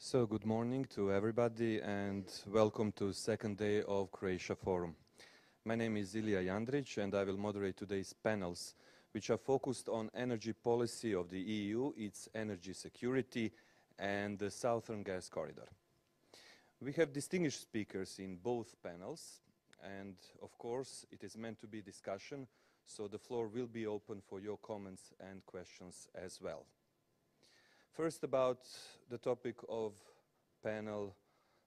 So good morning to everybody and welcome to second day of Croatia Forum. My name is Ilija Jandrić and I will moderate today's panels, which are focused on energy policy of the EU, its energy security and the Southern Gas Corridor. We have distinguished speakers in both panels and of course it is meant to be discussion, so the floor will be open for your comments and questions as well. First, about the topic of panel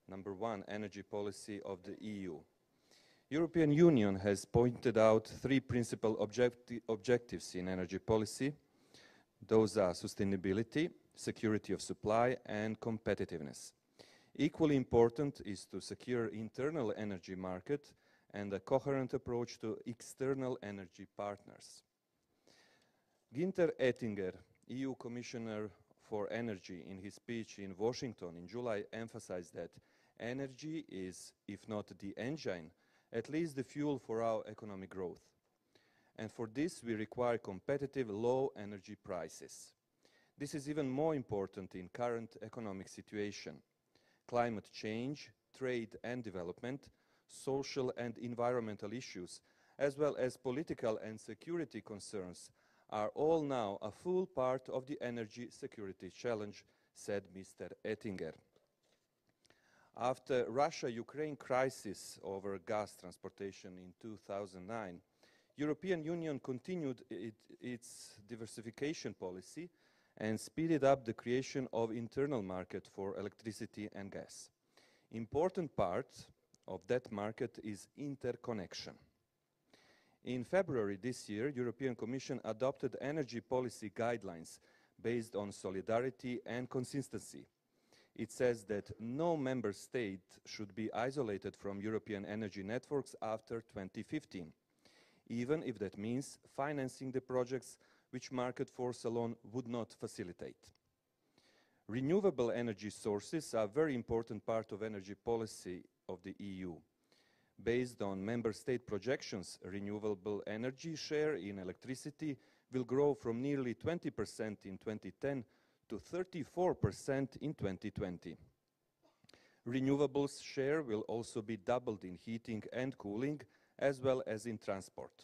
number 1, energy policy of the EU. European Union has pointed out three principal objectives in energy policy. Those are sustainability, security of supply and competitiveness. Equally important is to secure internal energy market and a coherent approach to external energy partners. Günther Oettinger, EU Commissioner for Energy, in his speech in Washington in July, emphasized that energy is, if not the engine, at least the fuel for our economic growth. And for this we require competitive low energy prices. This is even more important in current economic situation. Climate change, trade and development, social and environmental issues, as well as political and security concerns are all now a full part of the energy security challenge, said Mr. Oettinger. After Russia-Ukraine crisis over gas transportation in 2009, European Union continued its diversification policy and speeded up the creation of internal market for electricity and gas. Important part of that market is interconnection. In February this year, European Commission adopted energy policy guidelines based on solidarity and consistency. It says that no member state should be isolated from European energy networks after 2015, even if that means financing the projects which market force alone would not facilitate. Renewable energy sources are a very important part of energy policy of the EU. Based on member state projections, renewable energy share in electricity will grow from nearly 20% in 2010 to 34% in 2020. Renewables share will also be doubled in heating and cooling, as well as in transport.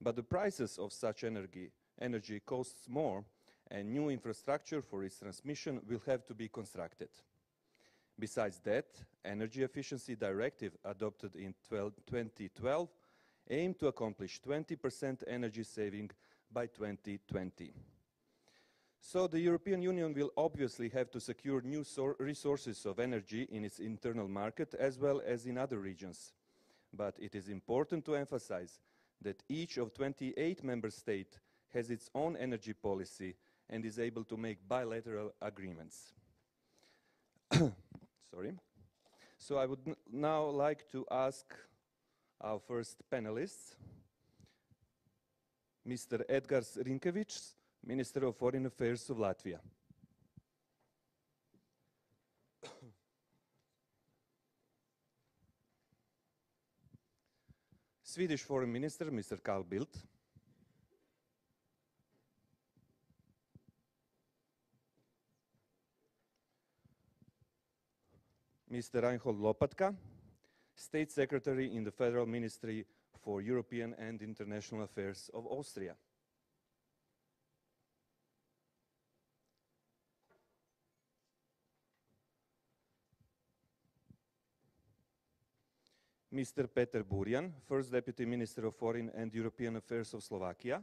But the prices of such energy costs more, and new infrastructure for its transmission will have to be constructed. Besides that, Energy Efficiency Directive adopted in 2012 aimed to accomplish 20% energy saving by 2020. So the European Union will obviously have to secure new resources of energy in its internal market as well as in other regions. But it is important to emphasize that each of 28 member states has its own energy policy and is able to make bilateral agreements. Sorry. So I would now like to ask our first panelists, Mr. Edgars Rinkevičs, Minister of Foreign Affairs of Latvia. Swedish Foreign Minister, Mr. Carl Bildt. Mr. Reinhold Lopatka, State Secretary in the Federal Ministry for European and International Affairs of Austria. Mr. Peter Burian, First Deputy Minister of Foreign and European Affairs of Slovakia.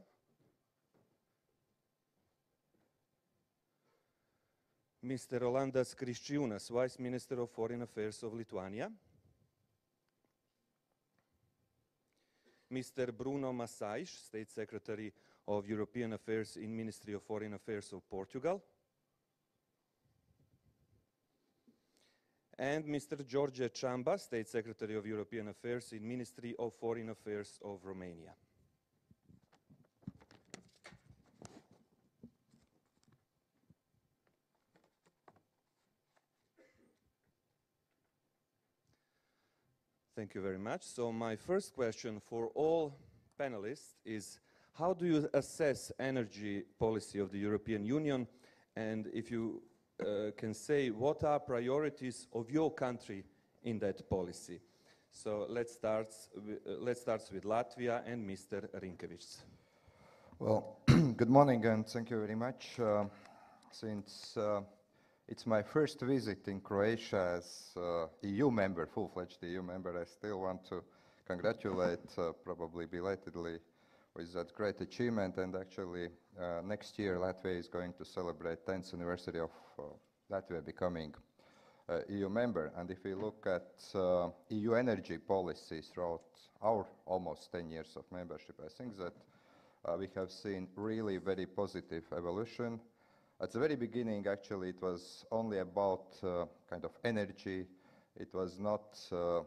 Mr. Rolandas Kriščiūnas, Vice Minister of Foreign Affairs of Lithuania. Mr. Bruno Massais, State Secretary of European Affairs in Ministry of Foreign Affairs of Portugal. And Mr. George Chamba, State Secretary of European Affairs in Ministry of Foreign Affairs of Romania. Thank you very much. So my first question for all panelists is, how do you assess energy policy of the European Union? And if you can say what are priorities of your country in that policy. So let's start with Latvia and Mr. Rinkevics. Well, good morning and thank you very much. Since it's my first visit in Croatia as EU member, full-fledged EU member, I still want to congratulate, probably belatedly, with that great achievement. And actually, next year Latvia is going to celebrate 10th anniversary of Latvia becoming EU member. And if we look at EU energy policy throughout our almost 10 years of membership, I think that we have seen really very positive evolution. At the very beginning, actually, it was only about kind of energy. It was not a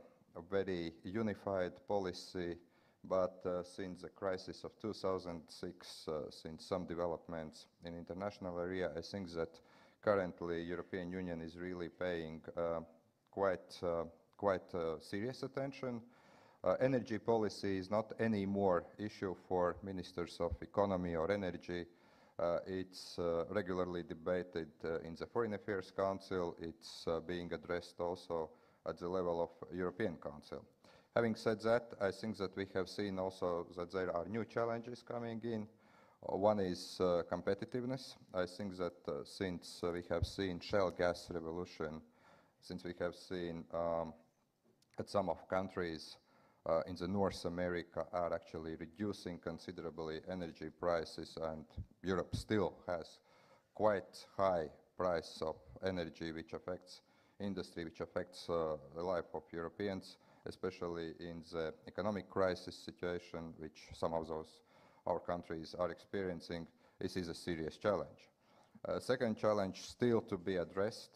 very unified policy, but since the crisis of 2006, since some developments in international area, I think that currently European Union is really paying quite serious attention. Energy policy is not any more issue for ministers of economy or energy. It's regularly debated in the Foreign Affairs Council. It's being addressed also at the level of European Council. Having said that, I think that we have seen also that there are new challenges coming in. One is competitiveness. I think that since we have seen shale gas revolution, since we have seen that some of countries in the North America are actually reducing considerably energy prices, and Europe still has quite high price of energy, which affects industry, which affects the life of Europeans, especially in the economic crisis situation, which some of our countries are experiencing. This is a serious challenge. Second challenge still to be addressed.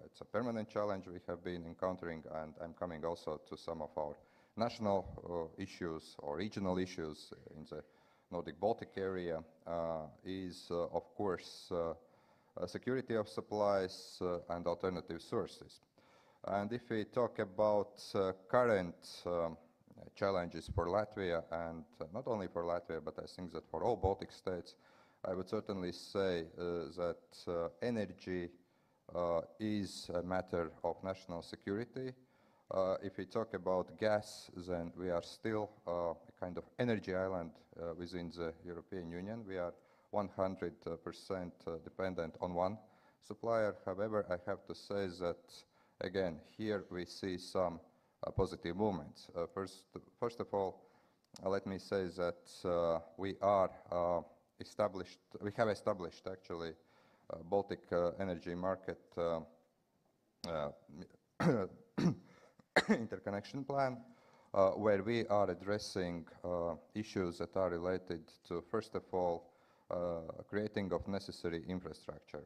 It's a permanent challenge we have been encountering, and I'm coming also to some of our national issues or regional issues in the Nordic-Baltic area, is of course security of supplies and alternative sources. And if we talk about current challenges for Latvia, and not only for Latvia, but I think that for all Baltic states, I would certainly say that energy is a matter of national security. If we talk about gas, then we are still a kind of energy island within the European Union. We are 100% dependent on one supplier. However, I have to say that, again, here we see some positive movements. First of all, let me say that we have established actually Baltic energy market interconnection plan, where we are addressing issues that are related to, first of all, creating of necessary infrastructure.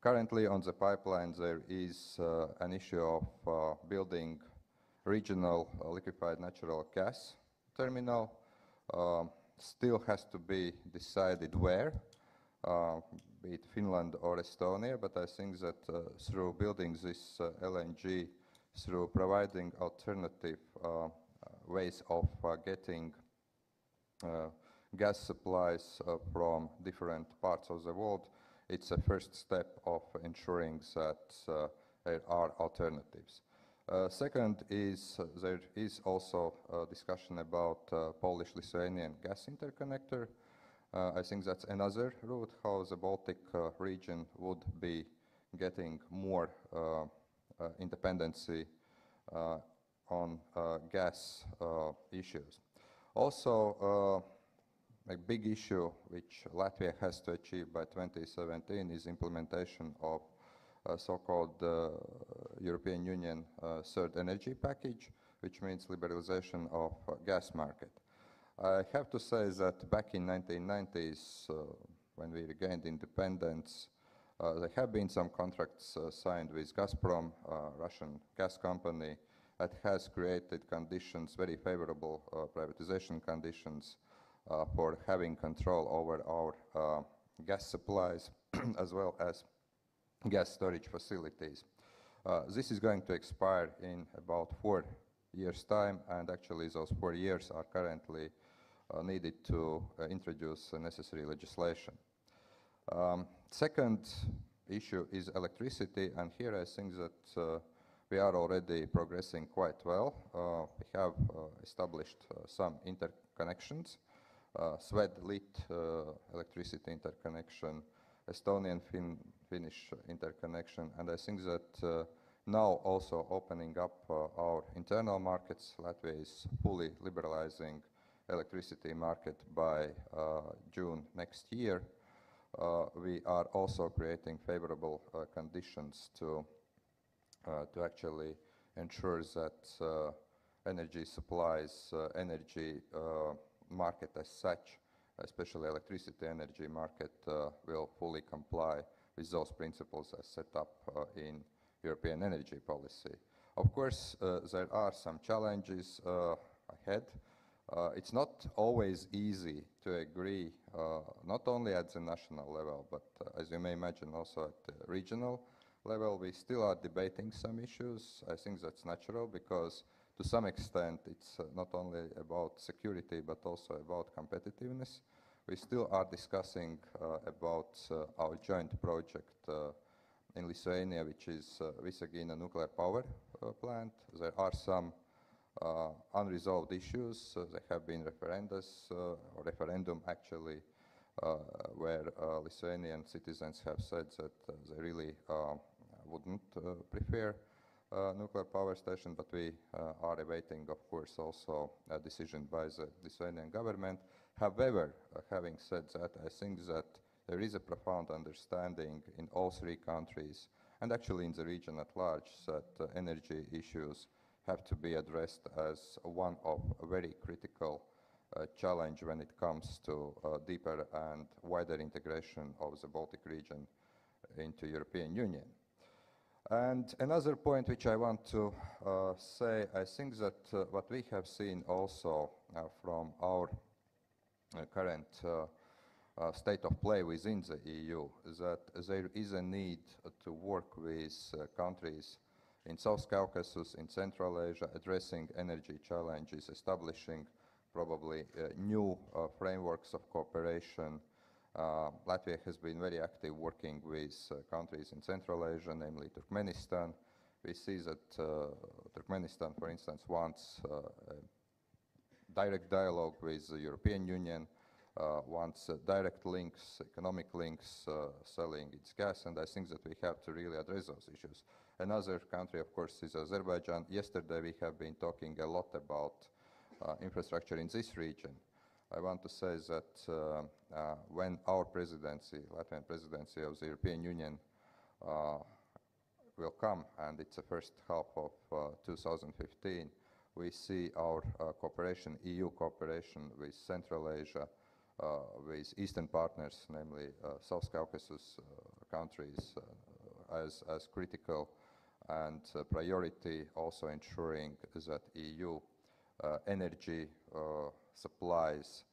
Currently on the pipeline there is an issue of building regional liquefied natural gas terminal. Still has to be decided where, be it Finland or Estonia, but I think that through building this LNG, through providing alternative ways of getting gas supplies from different parts of the world, it's a first step of ensuring that there are alternatives. Second is there is also a discussion about Polish-Lithuanian gas interconnector. I think that's another route how the Baltic region would be getting more independency on gas issues. Also, a big issue which Latvia has to achieve by 2017 is implementation of so-called European Union third energy package, which means liberalization of gas market. I have to say that back in 1990s, when we regained independence, there have been some contracts signed with Gazprom, Russian gas company, that has created conditions, very favorable privatization conditions for having control over our gas supplies as well as gas storage facilities. This is going to expire in about 4 years' time, and actually those 4 years are currently needed to introduce necessary legislation. Second issue is electricity, and here I think that we are already progressing quite well. We have established some interconnections, Swed-Lit electricity interconnection, Estonian-Finnish interconnection, and I think that now also opening up our internal markets. Latvia is fully liberalizing electricity market by June next year. We are also creating favorable conditions to actually ensure that energy supplies, energy market as such, especially electricity energy market, will fully comply with those principles as set up in European energy policy. Of course, there are some challenges ahead. It's not always easy to agree, not only at the national level, but as you may imagine also at the regional level. We still are debating some issues. I think that's natural because to some extent it's not only about security but also about competitiveness. We still are discussing about our joint project in Lithuania, which is Visagina nuclear power plant. There are some unresolved issues. There have been referendums, or referendum actually, where Lithuanian citizens have said that they really wouldn't prefer nuclear power station, but we are awaiting, of course, also a decision by the Lithuanian government. However, having said that, I think that there is a profound understanding in all three countries, and actually in the region at large, that energy issues have to be addressed as one of a very critical challenge when it comes to deeper and wider integration of the Baltic region into European Union. And another point which I want to say, I think that what we have seen also from our current state of play within the EU is that there is a need to work with countries in South Caucasus, in Central Asia, addressing energy challenges, establishing probably new frameworks of cooperation. Latvia has been very active working with countries in Central Asia, namely Turkmenistan. We see that Turkmenistan, for instance, wants direct dialogue with the European Union, wants direct links, economic links, selling its gas, and I think that we have to really address those issues. Another country, of course, is Azerbaijan. Yesterday we have been talking a lot about infrastructure in this region. I want to say that when our presidency, Latvian presidency of the European Union will come, and it's the first half of 2015, we see our cooperation, EU cooperation with Central Asia, with Eastern partners, namely South Caucasus countries, as critical and priority, also ensuring that EU energy supplies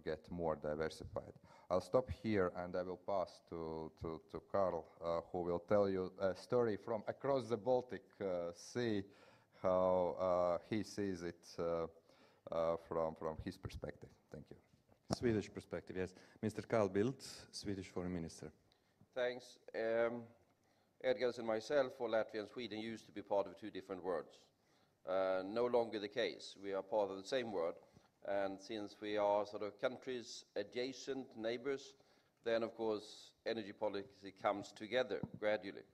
get more diversified. I'll stop here and I will pass to Karl, who will tell you a story from across the Baltic Sea, how he sees it from his perspective. Thank you. Swedish perspective, yes. Mr. Carl Bildt, Swedish Foreign Minister. Thanks. Edgars and myself, for Latvia and Sweden, used to be part of two different worlds. No longer the case. We are part of the same world. And since we are sort of countries adjacent, neighbors, then of course energy policy comes together gradually.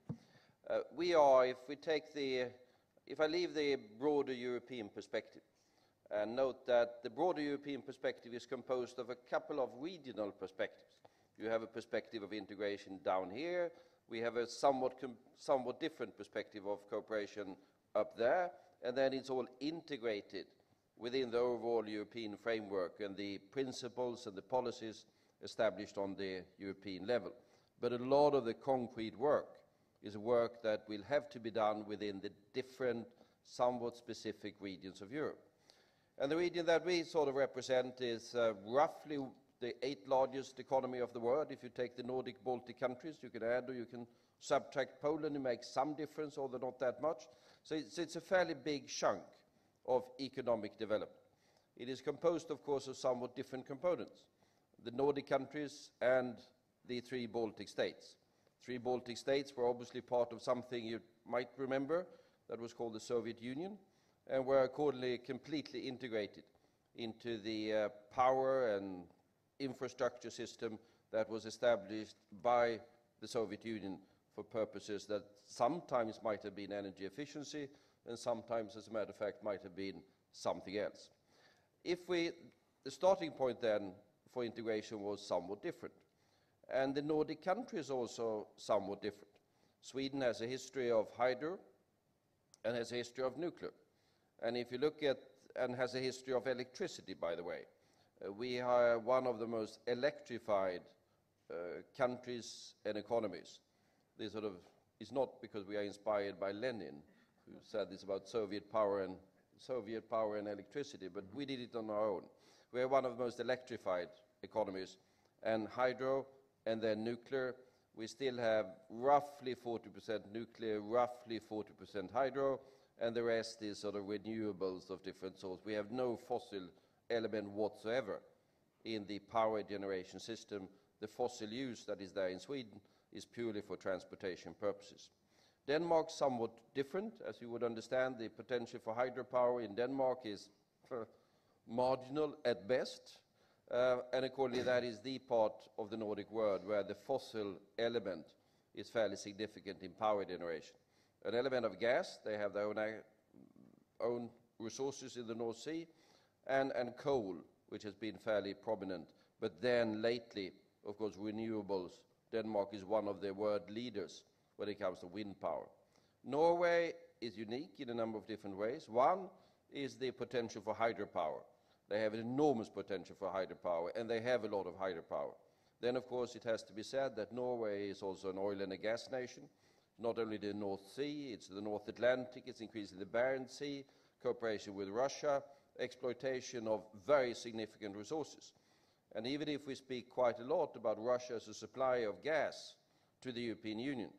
If I leave the broader European perspective, and note that the broader European perspective is composed of a couple of regional perspectives. You have a perspective of integration down here. We have a somewhat different perspective of cooperation up there. And then it's all integrated within the overall European framework and the principles and the policies established on the European level. But a lot of the concrete work is work that will have to be done within the different, somewhat specific regions of Europe. And the region that we sort of represent is roughly the 8th largest economy of the world. If you take the Nordic Baltic countries, you can add or you can subtract Poland, it makes some difference, although not that much. So it's a fairly big chunk of economic development. It is composed, of course, of somewhat different components. The Nordic countries and the 3 Baltic states. Three Baltic states were obviously part of something you might remember that was called the Soviet Union, and were accordingly completely integrated into the power and infrastructure system that was established by the Soviet Union for purposes that sometimes might have been energy efficiency and sometimes, as a matter of fact, might have been something else. The starting point then for integration was somewhat different. And the Nordic countries also somewhat different. Sweden has a history of hydro and has a history of nuclear. And if you look at, and has a history of electricity, by the way, we are one of the most electrified countries and economies. This sort of is not because we are inspired by Lenin, who said this about Soviet power and electricity, but we did it on our own. We are one of the most electrified economies, and hydro and then nuclear. We still have roughly 40% nuclear, roughly 40% hydro, and the rest is sort of renewables of different sorts. We have no fossil element whatsoever in the power generation system. The fossil use that is there in Sweden is purely for transportation purposes. Denmark's somewhat different. As you would understand, the potential for hydropower in Denmark is marginal at best, and accordingly that is the part of the Nordic world where the fossil element is fairly significant in power generation. An element of gas, they have their own resources in the North Sea, and coal, which has been fairly prominent. But then lately, of course, renewables. Denmark is one of the world leaders when it comes to wind power. Norway is unique in a number of different ways. One is the potential for hydropower. They have an enormous potential for hydropower, and they have a lot of hydropower. Then, of course, it has to be said that Norway is also an oil and a gas nation. Not only the North Sea, it's the North Atlantic, it's increasingly the Barents Sea, cooperation with Russia, exploitation of very significant resources. And even if we speak quite a lot about Russia as a supplier of gas to the European Union,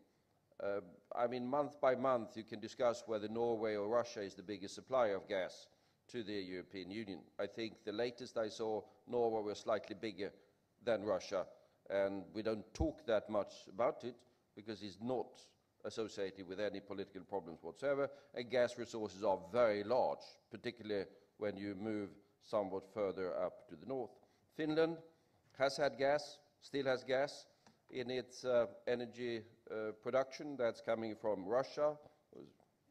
I mean, month by month you can discuss whether Norway or Russia is the biggest supplier of gas to the European Union. I think the latest I saw, Norway was slightly bigger than Russia, and we don't talk that much about it because it's not associated with any political problems whatsoever, and gas resources are very large, particularly when you move somewhat further up to the north. Finland has had gas, still has gas in its energy production that's coming from Russia,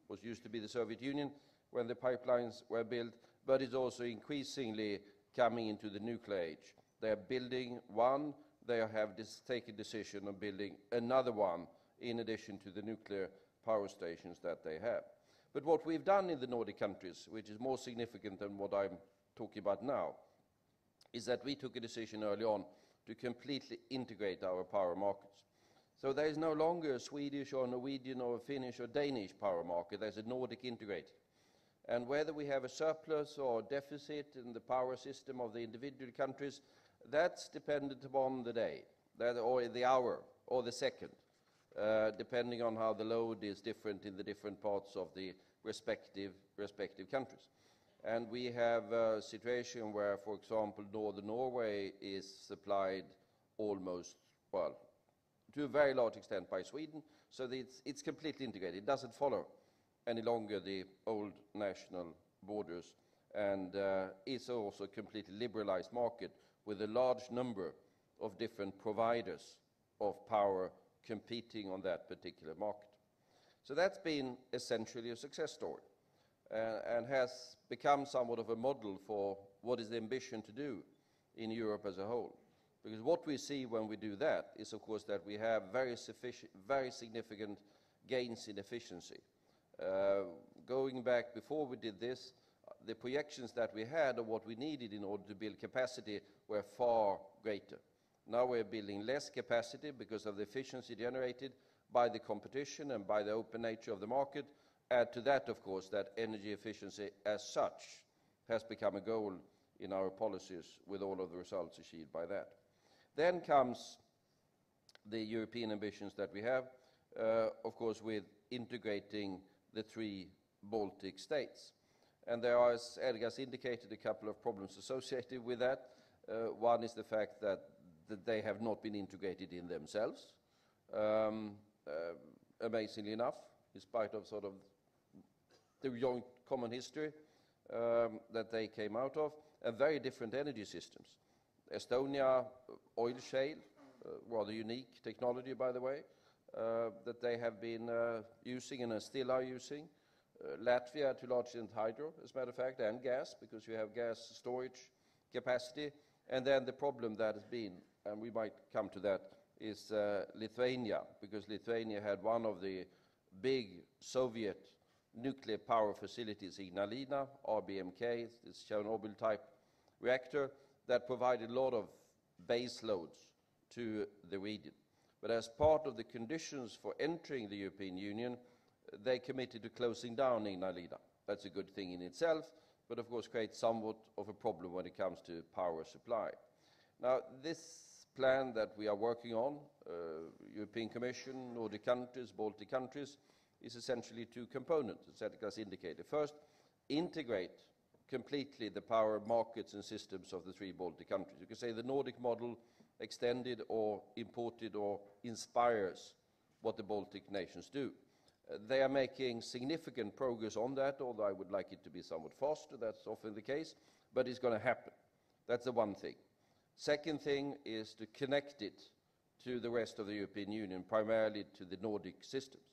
was used to be the Soviet Union when the pipelines were built, but is also increasingly coming into the nuclear age. They are building one, they have taken decision on building another one in addition to the nuclear power stations that they have. But what we've done in the Nordic countries, which is more significant than what I'm talking about now, is that we took a decision early on to completely integrate our power markets. So there is no longer a Swedish or Norwegian or a Finnish or Danish power market, there's a Nordic integrated. And whether we have a surplus or deficit in the power system of the individual countries, that's dependent upon the day, or the hour, or the second, depending on how the load is different in the different parts of the respective countries. And we have a situation where, for example, northern Norway is supplied almost, well, to a very large extent by Sweden, so that it's completely integrated. It doesn't follow any longer the old national borders, and it's also a completely liberalized market with a large number of different providers of power competing on that particular market. So that's been essentially a success story, and has become somewhat of a model for what is the ambition to do in Europe as a whole. Because what we see when we do that is, of course, that we have very significant gains in efficiency. Going back before we did this, the projections that we had of what we needed in order to build capacity were far greater. Now we're building less capacity because of the efficiency generated by the competition and by the open nature of the market. Add to that, of course, that energy efficiency as such has become a goal in our policies with all of the results achieved by that. Then comes the European ambitions that we have, of course, with integrating the three Baltic states. And there are, as Edgar's indicated, a couple of problems associated with that. One is the fact that they have not been integrated in themselves. amazingly enough, in spite of sort of the joint common history that they came out of, and very different energy systems. Estonia, oil shale, rather unique technology, by the way, that they have been using and still are using. Latvia, to a large extent, hydro, as a matter of fact, and gas, because you have gas storage capacity. And then the problem that has been, and we might come to that, is Lithuania, because Lithuania had one of the big Soviet nuclear power facilities, Ignalina, RBMK, this Chernobyl-type reactor, that provided a lot of base loads to the region. But as part of the conditions for entering the European Union, they committed to closing down Ignalina. That's a good thing in itself, but of course creates somewhat of a problem when it comes to power supply. Now, this plan that we are working on, European Commission, Nordic countries, Baltic countries, is essentially two components, as Edgar has indicated. First, integrate completely the power markets and systems of the three Baltic countries. You can say the Nordic model extended or imported or inspires what the Baltic nations do. They are making significant progress on that, although I would like it to be somewhat faster. That's often the case, but it's going to happen. That's the one thing. Second thing is to connect it to the rest of the European Union, primarily to the Nordic systems.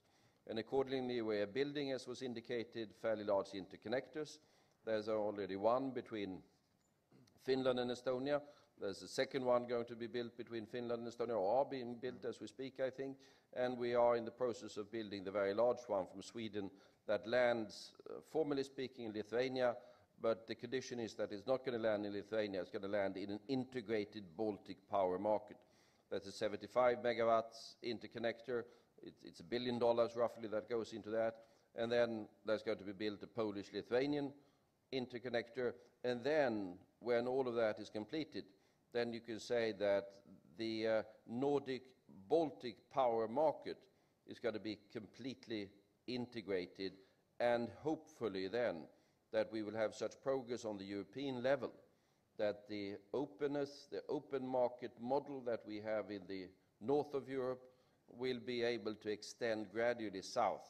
And accordingly, we are building, as was indicated, fairly large interconnectors. There's already one between Finland and Estonia. There's a second one going to be built between Finland and Estonia, or are being built as we speak, I think. And we are in the process of building the very large one from Sweden that lands, formally speaking, in Lithuania. But the condition is that it's not going to land in Lithuania, it's going to land in an integrated Baltic power market. That's a 75 megawatts interconnector. It's $1 billion roughly that goes into that. And then there's going to be built a Polish-Lithuanian interconnector. And then, when all of that is completed, then you can say that the Nordic-Baltic power market is going to be completely integrated, and hopefully then that we will have such progress on the European level that the openness, the open market model that we have in the north of Europe will be able to extend gradually south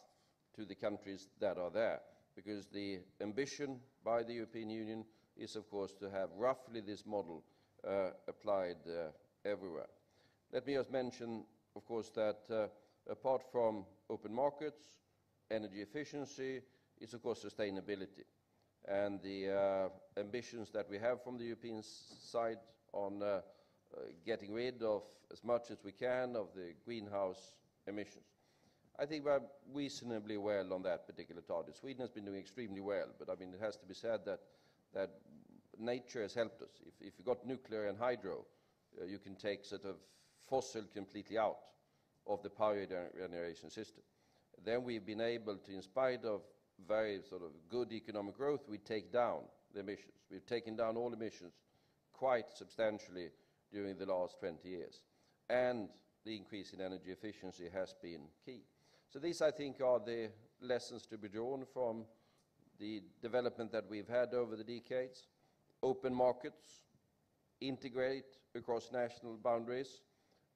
to the countries that are there. Because the ambition by the European Union is, of course, to have roughly this model applied everywhere. Let me just mention, of course, that apart from open markets, energy efficiency is, of course, sustainability. And the ambitions that we have from the European side on getting rid of as much as we can of the greenhouse emissions. I think we're reasonably well on that particular target. Sweden has been doing extremely well, but I mean, it has to be said that nature has helped us. If you've got nuclear and hydro, you can take sort of fossil completely out of the power generation system. Then we've been able to, in spite of very sort of good economic growth, we take down the emissions. We've taken down all emissions quite substantially during the last 20 years. And the increase in energy efficiency has been key. So these, I think, are the lessons to be drawn from the development that we've had over the decades. Open markets, integrate across national boundaries.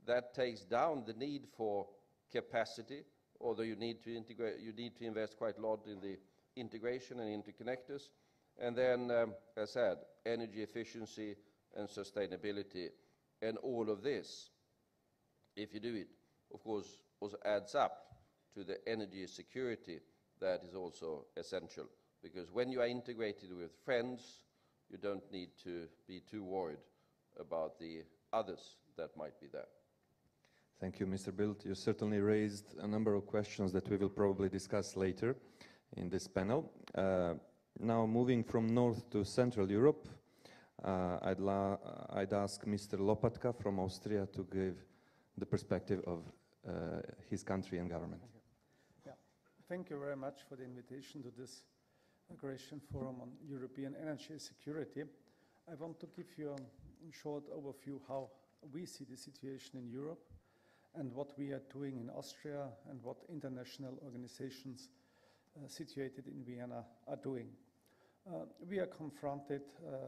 That takes down the need for capacity, although you need to integrate, you need to invest quite a lot in the integration and interconnectors. And then, as I said, energy efficiency and sustainability. And all of this, if you do it, of course, also adds up to the energy security that is also essential. Because when you are integrated with friends, you don't need to be too worried about the others that might be there. Thank you, Mr. Bildt. You certainly raised a number of questions that we will probably discuss later in this panel. Now, moving from North to Central Europe, I'd ask Mr. Lopatka from Austria to give the perspective of his country and government. Yeah. Thank you very much for the invitation to this Croatia Forum on European energy security. I want to give you a short overview how we see the situation in Europe and what we are doing in Austria and what international organizations situated in Vienna are doing. We are confronted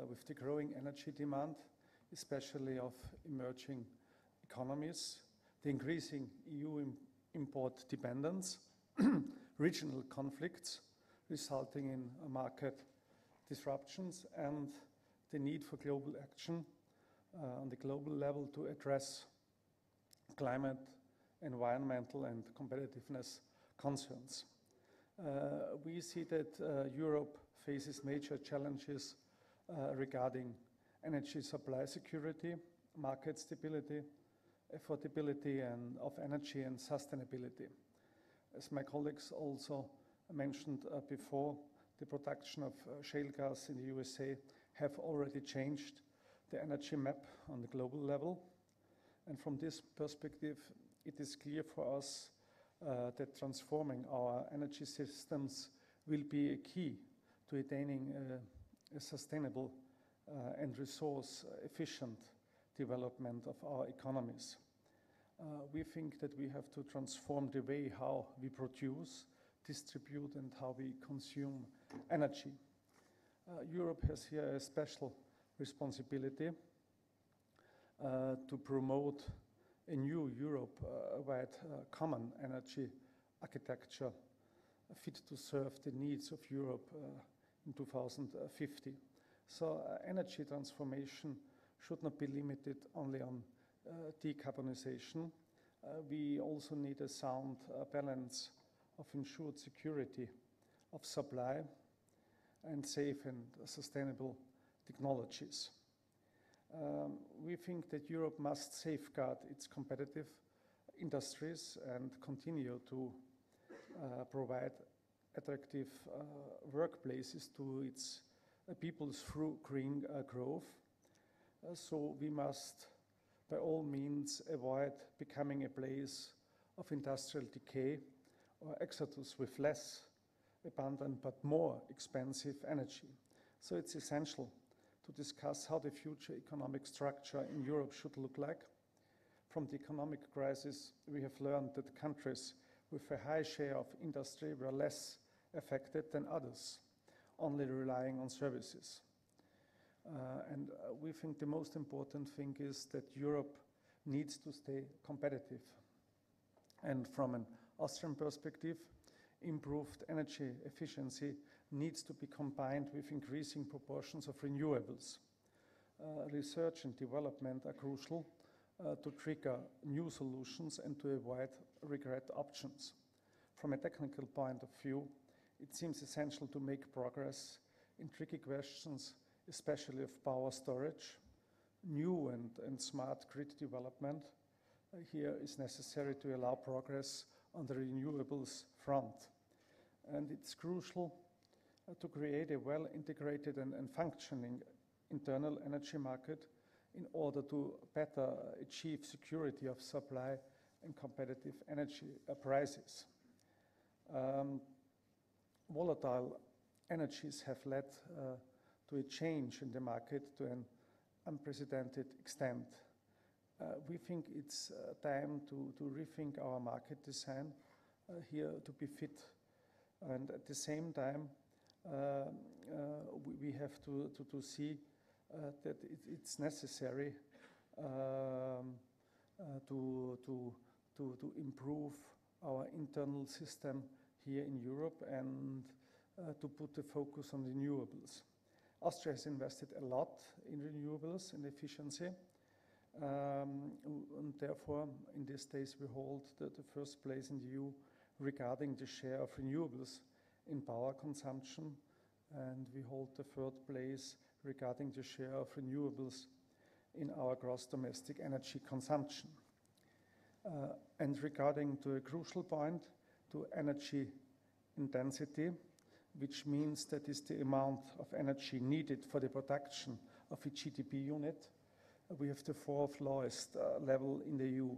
with the growing energy demand, especially of emerging economies. the increasing EU import dependence, regional conflicts resulting in market disruptions, and the need for global action on the global level to address climate, environmental, and competitiveness concerns. We see that Europe faces major challenges regarding energy supply security, market stability, affordability of energy, and sustainability. As my colleagues also mentioned before, the production of shale gas in the USA have already changed the energy map on the global level. And from this perspective, it is clear for us that transforming our energy systems will be a key to attaining a sustainable and resource-efficient development of our economies. We think that we have to transform the way how we produce, distribute, and how we consume energy. Europe has here a special responsibility to promote a new Europe-wide common energy architecture fit to serve the needs of Europe in 2050. So energy transformation should not be limited only on decarbonization. We also need a sound balance of ensured security of supply and safe and sustainable technologies. We think that Europe must safeguard its competitive industries and continue to provide attractive workplaces to its peoples through green growth. So we must, by all means, avoid becoming a place of industrial decay or exodus with less abundant but more expensive energy. So it's essential to discuss how the future economic structure in Europe should look like. From the economic crisis, we have learned that countries with a high share of industry were less affected than others, only relying on services. And we think the most important thing is that Europe needs to stay competitive. And from an Austrian perspective, improved energy efficiency needs to be combined with increasing proportions of renewables. Research and development are crucial to trigger new solutions and to avoid regret options. From a technical point of view, it seems essential to make progress in tricky questions, especially of power storage. New and smart grid development here is necessary to allow progress on the renewables front. And it's crucial to create a well-integrated and functioning internal energy market in order to better achieve security of supply and competitive energy prices. Volatile energies have led to a change in the market to an unprecedented extent. We think it's time to rethink our market design here to be fit. And at the same time, we have to see that it's necessary to improve our internal system here in Europe and to put the focus on renewables. Austria has invested a lot in renewables and efficiency, and therefore in these days we hold the first place in the EU regarding the share of renewables in power consumption, and we hold the third place regarding the share of renewables in our gross domestic energy consumption. And regarding to a crucial point, to energy intensity, which means that is the amount of energy needed for the production of a GDP unit, we have the fourth lowest level in the EU.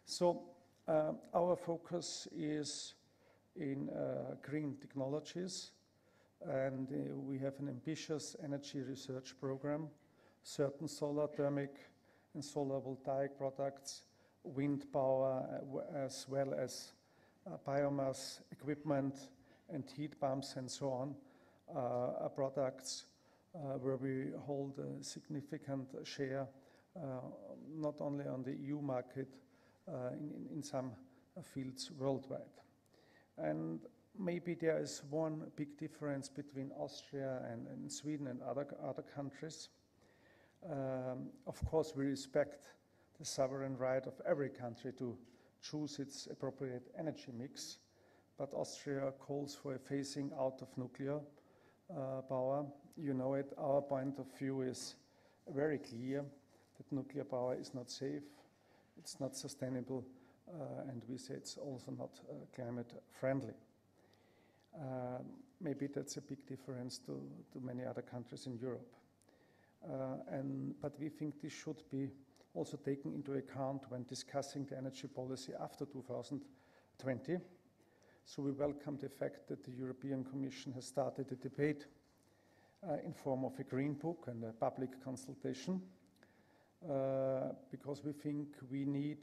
So our focus is in green technologies, and we have an ambitious energy research program, certain solar thermic and solar voltaic products, wind power, as well as biomass equipment and heat pumps and so on, are products where we hold a significant share, not only on the EU market, in some fields worldwide. And maybe there is one big difference between Austria and Sweden and other countries. Of course, we respect the sovereign right of every country to choose its appropriate energy mix, but Austria calls for a phasing out of nuclear power. You know it, our point of view is very clear that nuclear power is not safe, it's not sustainable, and we say it's also not climate friendly. Maybe that's a big difference to many other countries in Europe. But we think this should be also taken into account when discussing the energy policy after 2020. So we welcome the fact that the European Commission has started a debate in form of a green book and a public consultation, because we think we need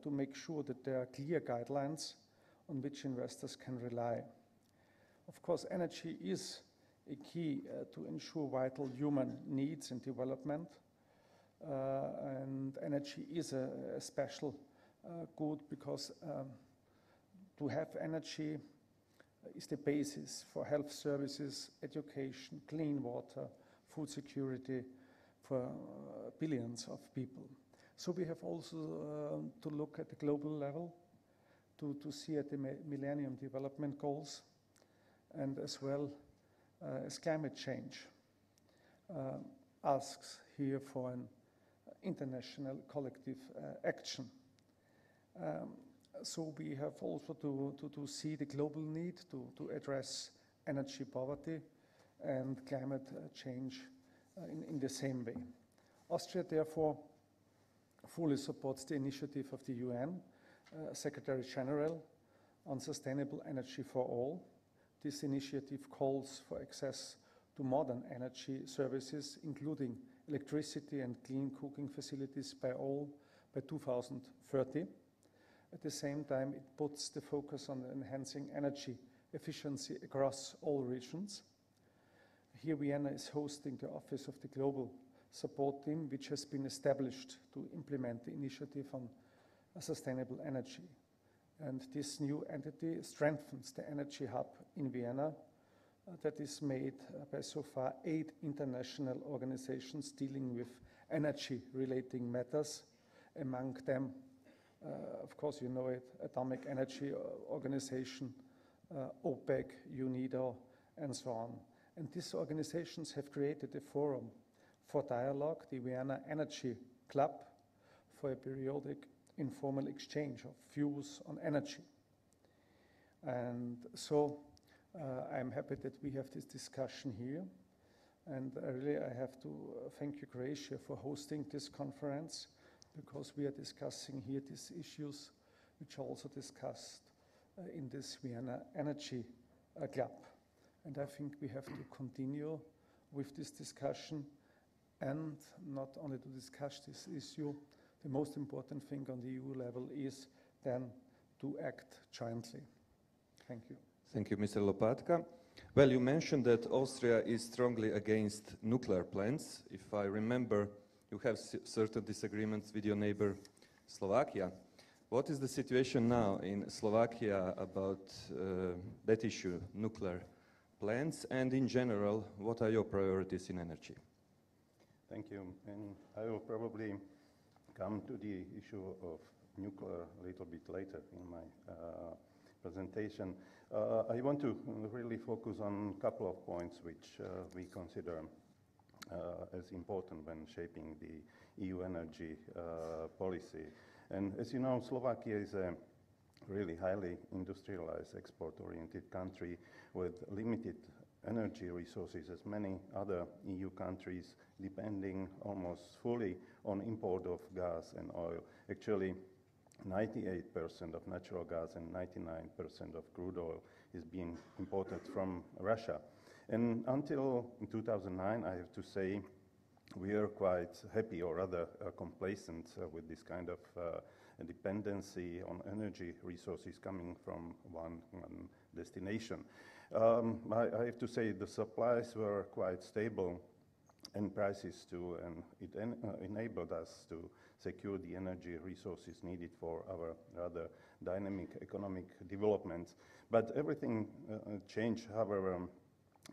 to make sure that there are clear guidelines on which investors can rely. Of course, energy is a key to ensure vital human needs and development, and energy is a special good because to have energy is the basis for health services, education, clean water, food security for billions of people. So we have also to look at the global level, to see at the Millennium Development Goals, and as well as climate change asks here for an international collective action. So we have also to see the global need to address energy poverty and climate change in the same way. Austria, therefore, fully supports the initiative of the UN Secretary General on sustainable energy for all. This initiative calls for access to modern energy services, including electricity and clean cooking facilities by all by 2030. At the same time, it puts the focus on enhancing energy efficiency across all regions. Here, Vienna is hosting the office of the Global Support Team, which has been established to implement the initiative on sustainable energy. And this new entity strengthens the energy hub in Vienna that is made by so far 8 international organizations dealing with energy-relating matters, among them of course, you know it, Atomic Energy Organization, OPEC, UNIDO, and so on. And these organizations have created a forum for dialogue, the Vienna Energy Club, for a periodic informal exchange of views on energy. And so I'm happy that we have this discussion here. And really, I have to thank you, Croatia, for hosting this conference, because we are discussing here these issues which are also discussed in this Vienna Energy Club. And I think we have to continue with this discussion, and not only to discuss this issue, the most important thing on the EU level is then to act jointly. Thank you. Thank you, Mr. Lopatka. Well, you mentioned that Austria is strongly against nuclear plants. If I remember, you have certain disagreements with your neighbor Slovakia. What is the situation now in Slovakia about that issue, nuclear plants, and in general, what are your priorities in energy? Thank you. And I will probably come to the issue of nuclear a little bit later in my presentation. I want to really focus on a couple of points which we consider as important when shaping the EU energy policy. And as you know, Slovakia is a really highly industrialized, export-oriented country with limited energy resources, as many other EU countries, depending almost fully on import of gas and oil. Actually, 98% of natural gas and 99% of crude oil is being imported from Russia. And until 2009, I have to say, we are quite happy, or rather complacent, with this kind of dependency on energy resources coming from one destination. I have to say the supplies were quite stable and prices too, and it enabled us to secure the energy resources needed for our rather dynamic economic development. But everything changed, however,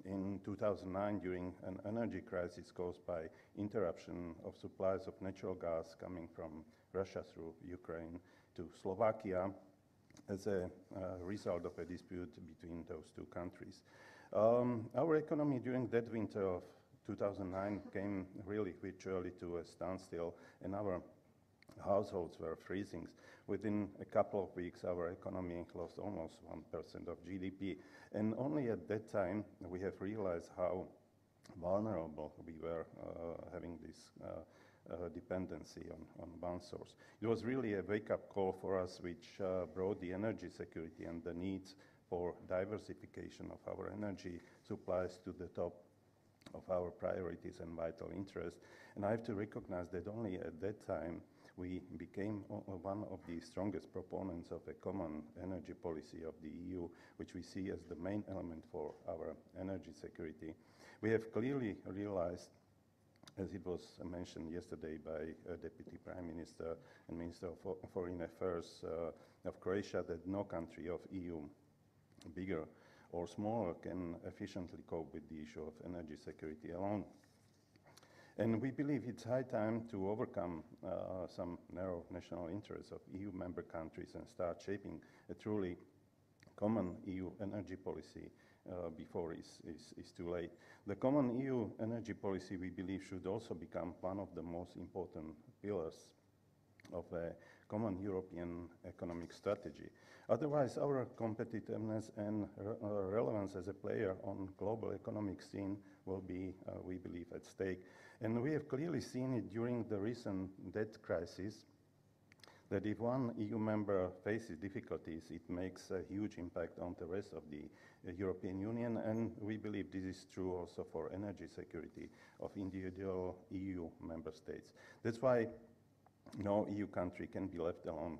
in 2009 during an energy crisis caused by interruption of supplies of natural gas coming from Russia through Ukraine to Slovakia as a result of a dispute between those two countries. Our economy during that winter of 2009 came really virtually to a standstill, and our households were freezing. Within a couple of weeks, our economy lost almost 1% of GDP. And only at that time, we have realized how vulnerable we were having this dependency on one source. It was really a wake-up call for us, which brought the energy security and the needs for diversification of our energy supplies to the top of our priorities and vital interests. And I have to recognize that only at that time we became one of the strongest proponents of a common energy policy of the EU, which we see as the main element for our energy security. We have clearly realized, as it was mentioned yesterday by Deputy Prime Minister and Minister of Foreign Affairs of Croatia, that no country of EU, bigger or smaller, can efficiently cope with the issue of energy security alone. And we believe it's high time to overcome some narrow national interests of EU member countries and start shaping a truly common EU energy policy before it's too late. The common EU energy policy, we believe, should also become one of the most important pillars of a common European economic strategy. Otherwise, our competitiveness and relevance as a player on global economic scene will be, we believe, at stake. And we have clearly seen it during the recent debt crisis, that if one EU member faces difficulties, it makes a huge impact on the rest of the European Union, and we believe this is true also for energy security of individual EU member states. That's why no EU country can be left alone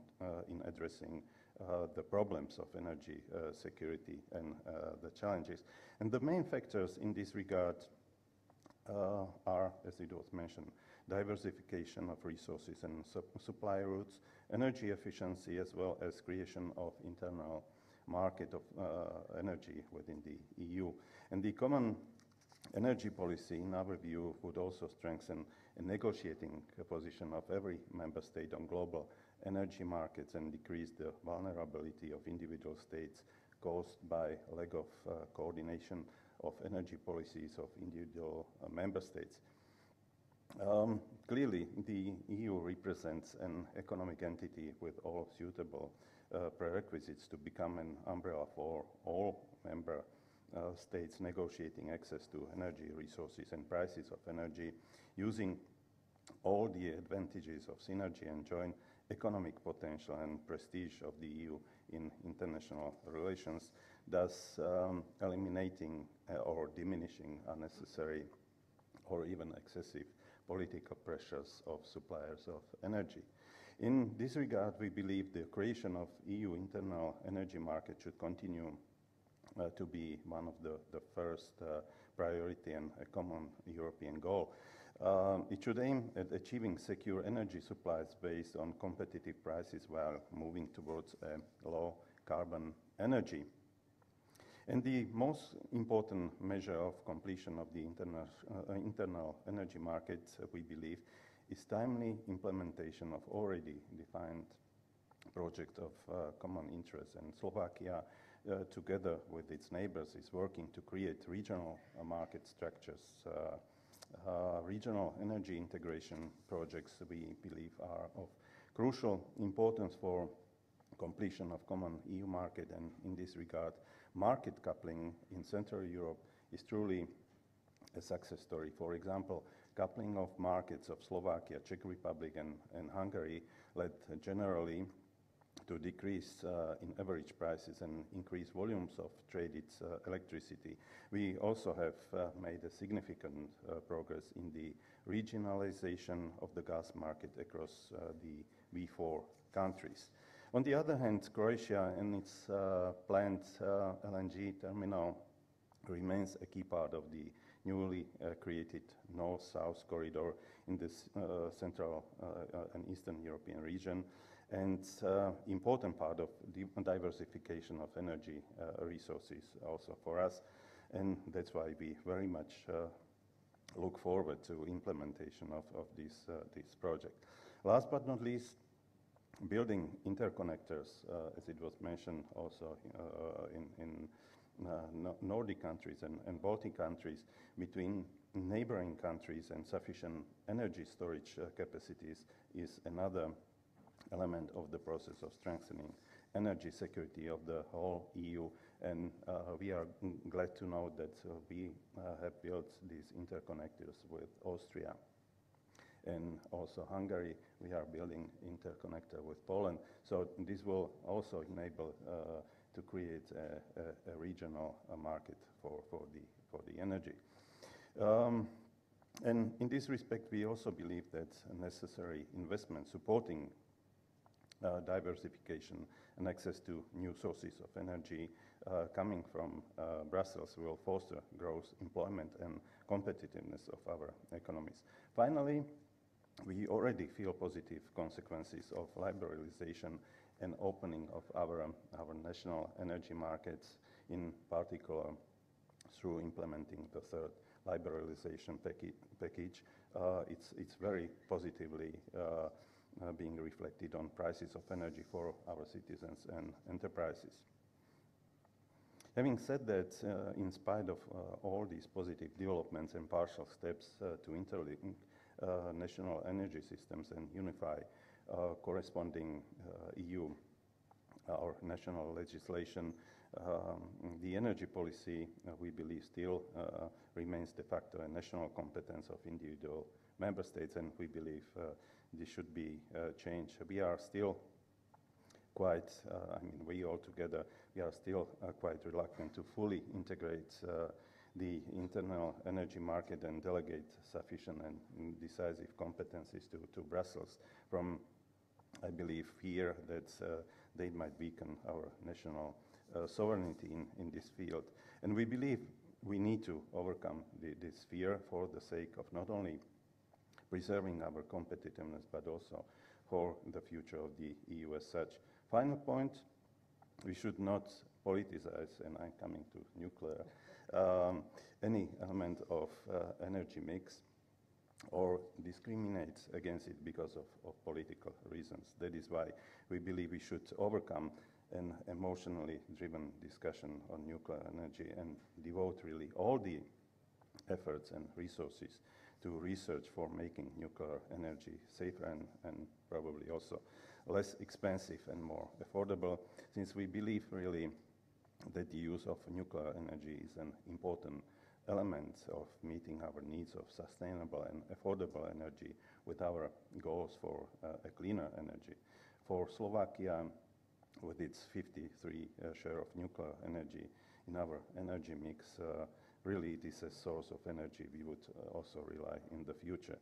in addressing the problems of energy security and the challenges. And the main factors in this regard are, as it was mentioned, diversification of resources and supply routes, energy efficiency, as well as creation of internal market of energy within the EU. And the common energy policy, in our view, would also strengthen a negotiating position of every member state on global energy markets and decrease the vulnerability of individual states caused by lack of coordination of energy policies of individual member states. Clearly, the EU represents an economic entity with all suitable prerequisites to become an umbrella for all member states negotiating access to energy resources and prices of energy, using all the advantages of synergy and joint economic potential and prestige of the EU in international relations, thus eliminating or diminishing unnecessary or even excessive political pressures of suppliers of energy. In this regard, we believe the creation of EU internal energy market should continue to be one of the first priority and a common European goal. It should aim at achieving secure energy supplies based on competitive prices while moving towards a low carbon energy. And the most important measure of completion of the internal energy market, we believe, is timely implementation of already defined project of common interest. And Slovakia, together with its neighbors, is working to create regional market structures. Regional energy integration projects, we believe, are of crucial importance for completion of common EU market, and in this regard, market coupling in Central Europe is truly a success story. For example, coupling of markets of Slovakia, Czech Republic, and Hungary led generally to decrease in average prices and increase volumes of traded electricity. We also have made a significant progress in the regionalization of the gas market across the V4 countries. On the other hand, Croatia and its planned LNG terminal remains a key part of the newly created North-South corridor in this Central and Eastern European region, and important part of the diversification of energy resources also for us, and that's why we very much look forward to implementation of this project. Last but not least, building interconnectors, as it was mentioned also in Nordic countries and Baltic countries, between neighboring countries and sufficient energy storage capacities is another element of the process of strengthening energy security of the whole EU. And we are glad to know that we have built these interconnectors with Austria and also Hungary. We are building interconnector with Poland. So this will also enable to create a regional market for the energy. And in this respect, we also believe that necessary investment supporting diversification and access to new sources of energy coming from Brussels will foster growth, employment, and competitiveness of our economies. Finally, we already feel positive consequences of liberalization and opening of our national energy markets, in particular through implementing the third liberalization package. It's very positively being reflected on prices of energy for our citizens and enterprises. Having said that, in spite of all these positive developments and partial steps to interlink national energy systems and unify corresponding EU or national legislation, the energy policy, we believe, still remains de facto a national competence of individual member states, and we believe this should be changed. We are still quite, we all together, we are still quite reluctant to fully integrate the internal energy market and delegate sufficient and decisive competencies to Brussels from, I believe, fear that they might weaken our national sovereignty in this field. And we believe we need to overcome this fear for the sake of not only preserving our competitiveness, but also for the future of the EU as such. Final point, we should not politicize, and I'm coming to nuclear, any element of energy mix or discriminate against it because of political reasons. That is why we believe we should overcome an emotionally driven discussion on nuclear energy and devote really all the efforts and resources to research for making nuclear energy safer and probably also less expensive and more affordable, since we believe really that the use of nuclear energy is an important element of meeting our needs of sustainable and affordable energy with our goals for a cleaner energy. For Slovakia, with its 53 share of nuclear energy in our energy mix, really it is a source of energy we would also rely in the future.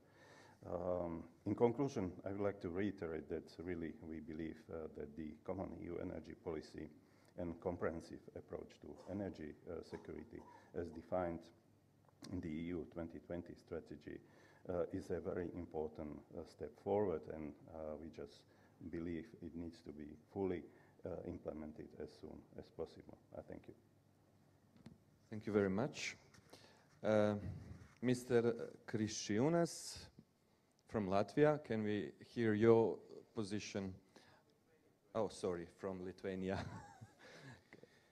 In conclusion, I would like to reiterate that really we believe that the common EU energy policy and comprehensive approach to energy security as defined in the EU 2020 strategy is a very important step forward, and we just believe it needs to be fully implemented as soon as possible. Thank you. Thank you very much. Mr. Kriščiūnas from Latvia, can we hear your position? Oh, sorry, from Lithuania.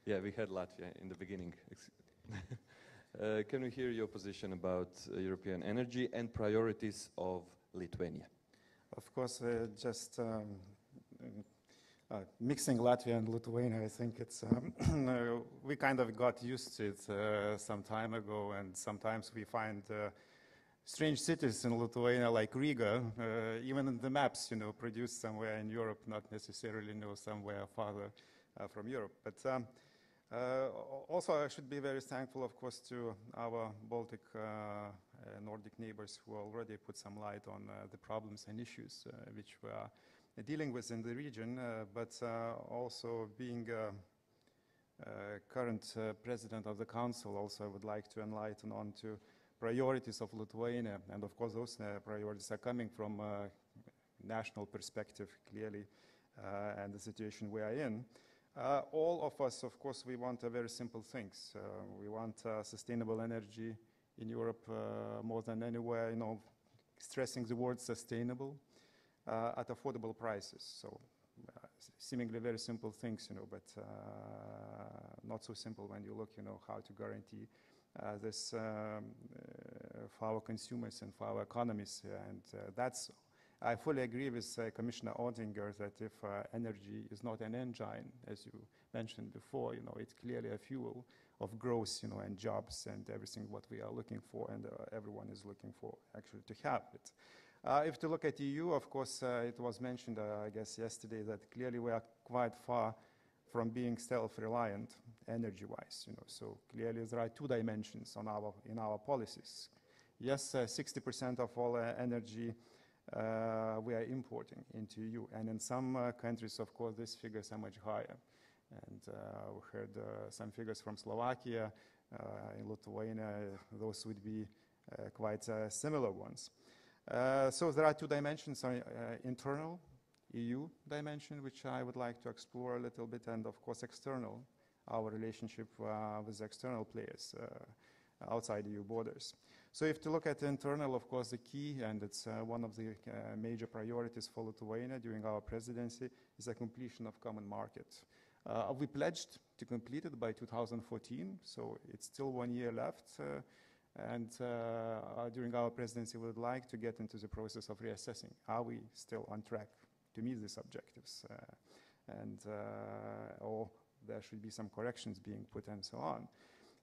Yeah, we had Latvia in the beginning. Can we hear your position about European energy and priorities of Lithuania? Of course, just mixing Latvia and Lithuania, I think it's, we kind of got used to it some time ago, and sometimes we find strange cities in Lithuania like Riga, even in the maps, produced somewhere in Europe, not necessarily somewhere farther from Europe. But also I should be very thankful, of course, to our Baltic Nordic neighbors who already put some light on the problems and issues which we are dealing with in the region, but also being current president of the council, also I would like to enlighten on to priorities of Lithuania, and of course those priorities are coming from national perspective clearly, and the situation we are in. All of us, of course, we want very simple things. We want sustainable energy in Europe more than anywhere, you know, stressing the word sustainable at affordable prices. So seemingly very simple things, you know, but not so simple when you look, you know, how to guarantee this for our consumers and for our economies. And that's, I fully agree with Commissioner Oettinger that if energy is not an engine, as you mentioned before, you know, it's clearly a fuel of growth, you know, and jobs and everything what we are looking for, and everyone is looking for actually to have it. If you look at EU, of course, it was mentioned, I guess, yesterday that clearly we are quite far from being self-reliant energy-wise, you know. So clearly there are two dimensions in our policies. Yes, 60% of all energy we are importing into EU, and in some countries, of course, these figures are much higher. And we heard some figures from Slovakia, in Lithuania, those would be quite similar ones. So there are two dimensions, internal, EU dimension, which I would like to explore a little bit, and of course external, our relationship with external players outside EU borders. So if to look at internal, of course, the key, and it's one of the major priorities for Lithuania during our presidency, is the completion of common market. We pledged to complete it by 2014, so it's still 1 year left. And during our presidency, we would like to get into the process of reassessing. Are we still on track to meet these objectives? Or there should be some corrections being put and so on.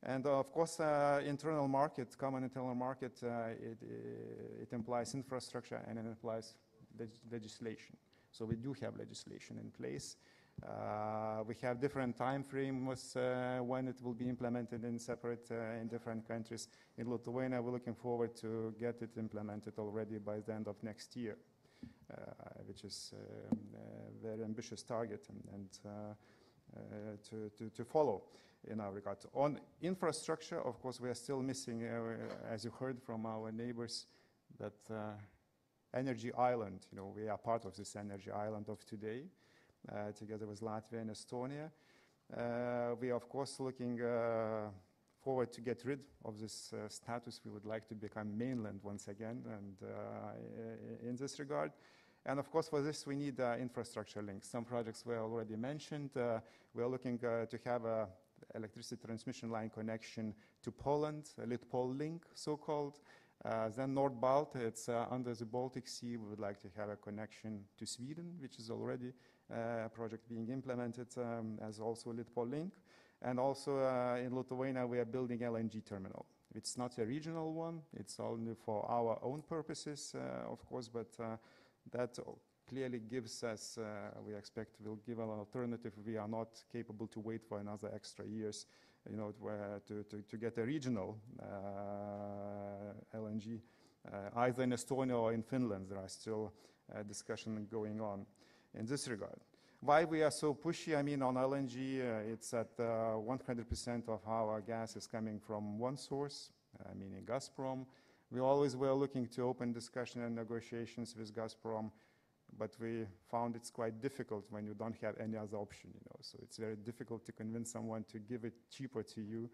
And of course, internal market, common internal market, it implies infrastructure and it implies legislation. So we do have legislation in place. We have different time frames when it will be implemented in separate, in different countries. In Lithuania, we're looking forward to get it implemented already by the end of next year, which is a very ambitious target and to follow in our regard. On infrastructure, of course, we are still missing, as you heard from our neighbors, that energy island. You know, we are part of this energy island of today. Together with Latvia and Estonia. We are, of course, looking forward to get rid of this status. We would like to become mainland once again, and in this regard. And of course, for this, we need infrastructure links. Some projects were already mentioned. We are looking to have a electricity transmission line connection to Poland, a Litpol link, so-called. Then Nord-Balt, it's under the Baltic Sea. We would like to have a connection to Sweden, which is already a project being implemented as also a Litpol link. And also in Lithuania, we are building LNG terminal. It's not a regional one. It's only for our own purposes, of course, but that clearly gives us, we expect will give an alternative. We are not capable to wait for another extra years, you know, to get a regional LNG, either in Estonia or in Finland. There are still discussion going on in this regard. Why we are so pushy? I mean, on LNG, it's at 100% of our gas is coming from one source, meaning Gazprom. We always were looking to open discussion and negotiations with Gazprom, but we found it's quite difficult when you don't have any other option, you know. So it's very difficult to convince someone to give it cheaper to you,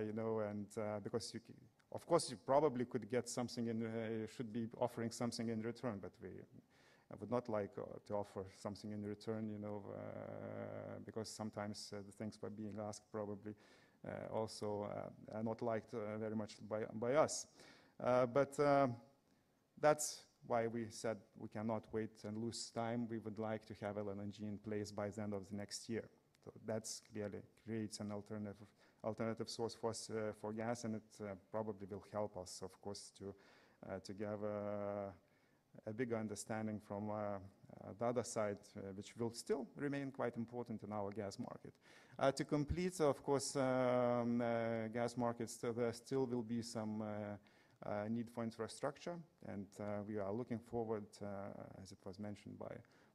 you know, and because you can, of course, you probably could get something in, you should be offering something in return, but I would not like to offer something in return, you know, because sometimes the things by being asked probably also are not liked very much by us. But that's why we said we cannot wait and lose time. We would like to have LNG in place by the end of the next year. So that's clearly creates an alternative source for us for gas, and it probably will help us, of course, to give a bigger understanding from the other side, which will still remain quite important in our gas market. To complete, of course, gas markets, there still will be some need for infrastructure, and we are looking forward, as it was mentioned by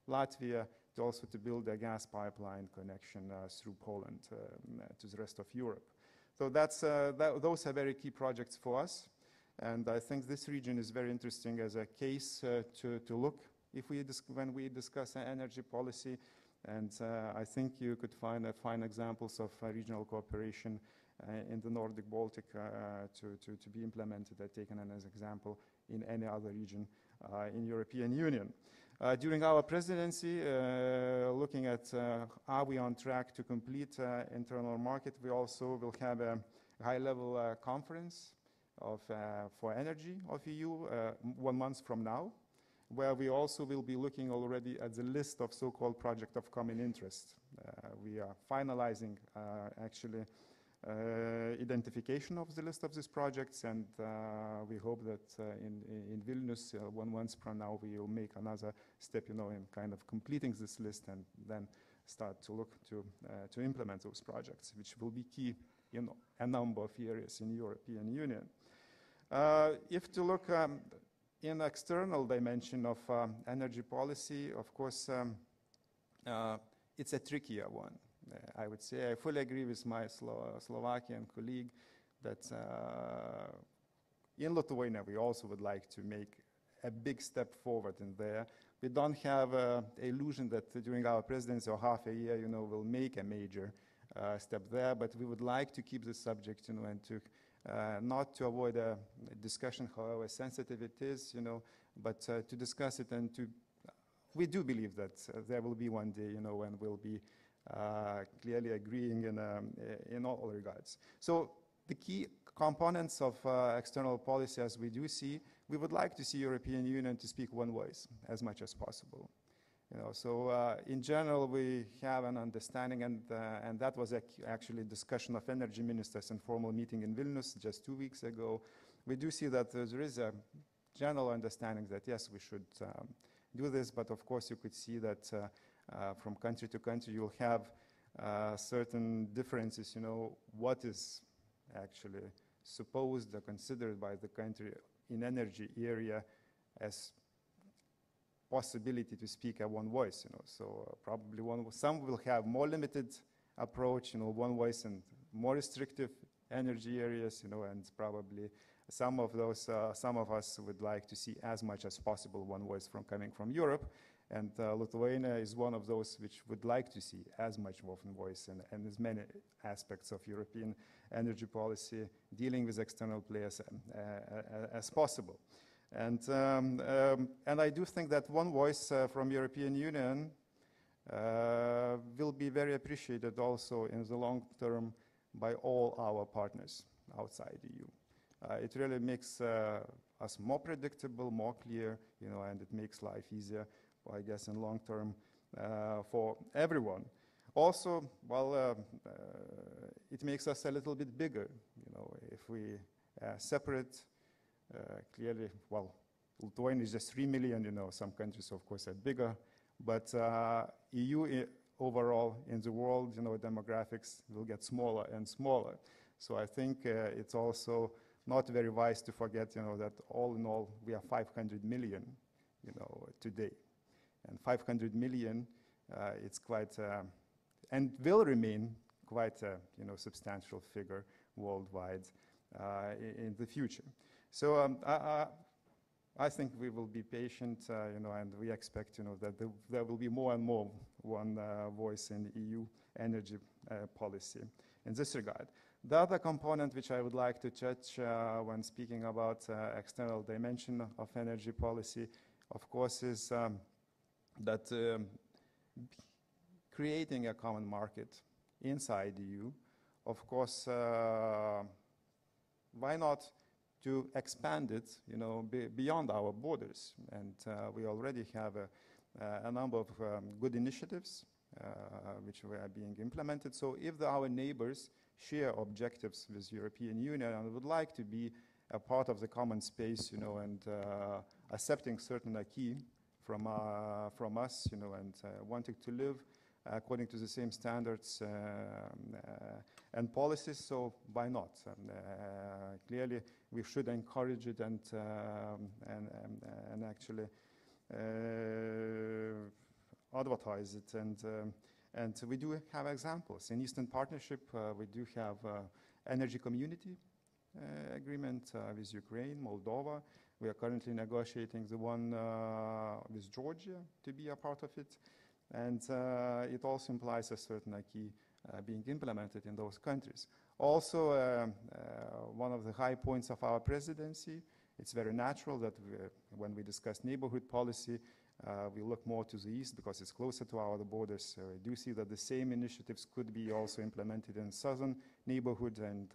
Latvia, to also to build a gas pipeline connection through Poland to the rest of Europe. So that's those are very key projects for us. And I think this region is very interesting as a case to look when we discuss energy policy. And I think you could find examples of regional cooperation in the Nordic Baltic to be implemented, taken as example in any other region in European Union. During our presidency, looking at are we on track to complete internal market, we also will have a high-level conference for energy of EU 1 month from now, where we also will be looking already at the list of so-called project of common interest. We are finalizing actually identification of the list of these projects, and we hope that in Vilnius 1 month from now we will make another step, in kind of completing this list and then start to look to implement those projects, which will be key in a number of areas in European Union. If to look in external dimension of energy policy, of course, it's a trickier one. I would say I fully agree with my Slovakian colleague that in Lithuania we also would like to make a big step forward in there. We don't have an illusion that during our presidency or half a year, we'll make a major step there, but we would like to keep the subject, and to not to avoid a discussion, however sensitive it is, but to discuss it, and we do believe that there will be one day, when we'll be clearly agreeing in all regards. So the key components of external policy, as we do see, we would like to see European Union to speak one voice as much as possible. So in general, we have an understanding, and that was actually a discussion of energy ministers in formal meeting in Vilnius just 2 weeks ago. We do see that there is a general understanding that yes, we should do this, but of course you could see that from country to country you'll have certain differences, what is actually supposed or considered by the country in energy area as possibility to speak at one voice, So probably some will have more limited approach, one voice in more restrictive energy areas, and probably some of us would like to see as much as possible one voice coming from Europe, and Lithuania is one of those which would like to see as much one voice and as many aspects of European energy policy dealing with external players as possible. And I do think that one voice from European Union will be very appreciated also in the long term by all our partners outside the EU. It really makes us more predictable, more clear, and it makes life easier, I guess, in long term for everyone. Also, it makes us a little bit bigger, if we separate. Clearly, Lithuania is just 3 million, some countries, of course, are bigger, but EU overall in the world, demographics will get smaller and smaller. So I think it's also not very wise to forget, that all in all, we are 500 million, today. And 500 million, it's quite, and will remain quite a, substantial figure worldwide in the future. So I think we will be patient, and we expect, that there will be more and more one voice in EU energy policy in this regard. The other component which I would like to touch when speaking about external dimension of energy policy, of course, is that creating a common market inside the EU, of course, why not to expand it, beyond our borders? And we already have a number of good initiatives which are being implemented. So if our neighbors share objectives with European Union and would like to be a part of the common space, and accepting certain acquis from us, and wanting to live according to the same standards and policies, so why not? And clearly, we should encourage it and actually advertise it. And we do have examples. In Eastern Partnership, we do have energy community agreement with Ukraine, Moldova. We are currently negotiating the one with Georgia to be a part of it. And it also implies a certain acquis being implemented in those countries. Also, one of the high points of our presidency, it's very natural that when we discuss neighborhood policy, we look more to the east because it's closer to our borders. So I do see that the same initiatives could be also implemented in southern neighborhood, and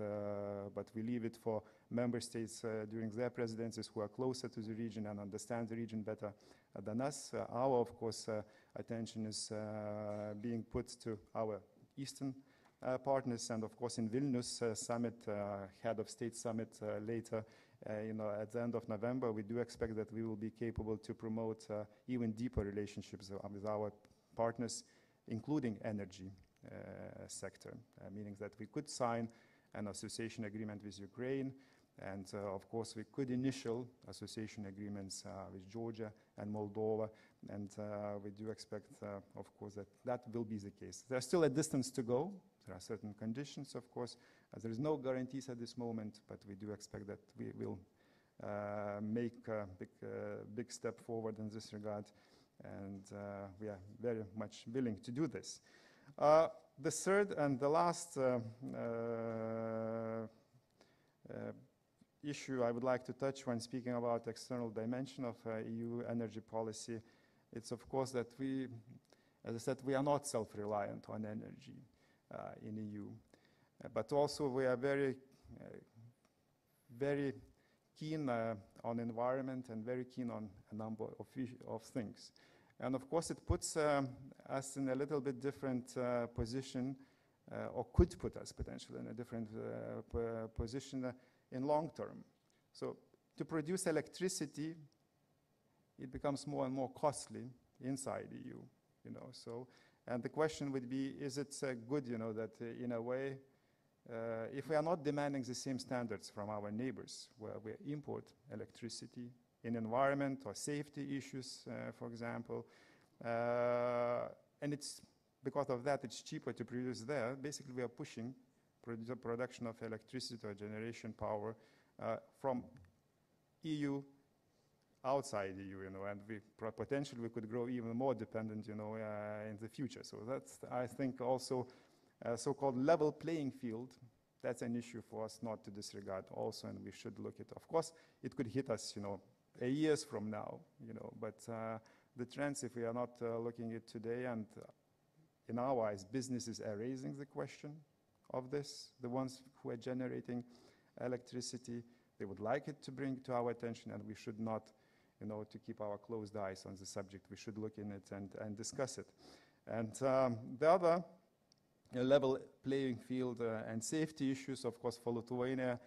but we leave it for member states during their presidencies who are closer to the region and understand the region better than us. Our, of course, attention is being put to our eastern partners, and of course in Vilnius summit, head of state summit later, at the end of November, we do expect that we will be capable to promote even deeper relationships with our partners, including energy sector, meaning that we could sign an association agreement with Ukraine, and of course we could initial association agreements with Georgia and Moldova, and we do expect, of course, that that will be the case. There's still a distance to go. There are certain conditions, of course. There is no guarantees at this moment, but we do expect that we will make a big step forward in this regard, and we are very much willing to do this. The third and the last issue I would like to touch when speaking about external dimension of EU energy policy, it's of course that we, as I said, we are not self-reliant on energy in EU, but also we are very keen on environment and very keen on a number of things. And of course it puts us in a little bit different position, or could put us potentially in a different position in long term. So to produce electricity, it becomes more and more costly inside EU, so, and the question would be, is it good, that in a way, if we are not demanding the same standards from our neighbors, where we import electricity in environment or safety issues, for example, and it's because of that it's cheaper to produce there. Basically, we are pushing the production of electricity or generation power from EU outside EU, and we potentially we could grow even more dependent, in the future. So that's, I think, also a so-called level playing field. That's an issue for us not to disregard also, and we should look at. Of course, it could hit us, a years from now, but the trends, if we are not looking at today, and in our eyes, businesses are raising the question of this, the ones who are generating electricity, they would like it to bring to our attention, and we should not, to keep our closed eyes on the subject. We should look in it and discuss it. And the other level playing field and safety issues, of course, for Lithuania,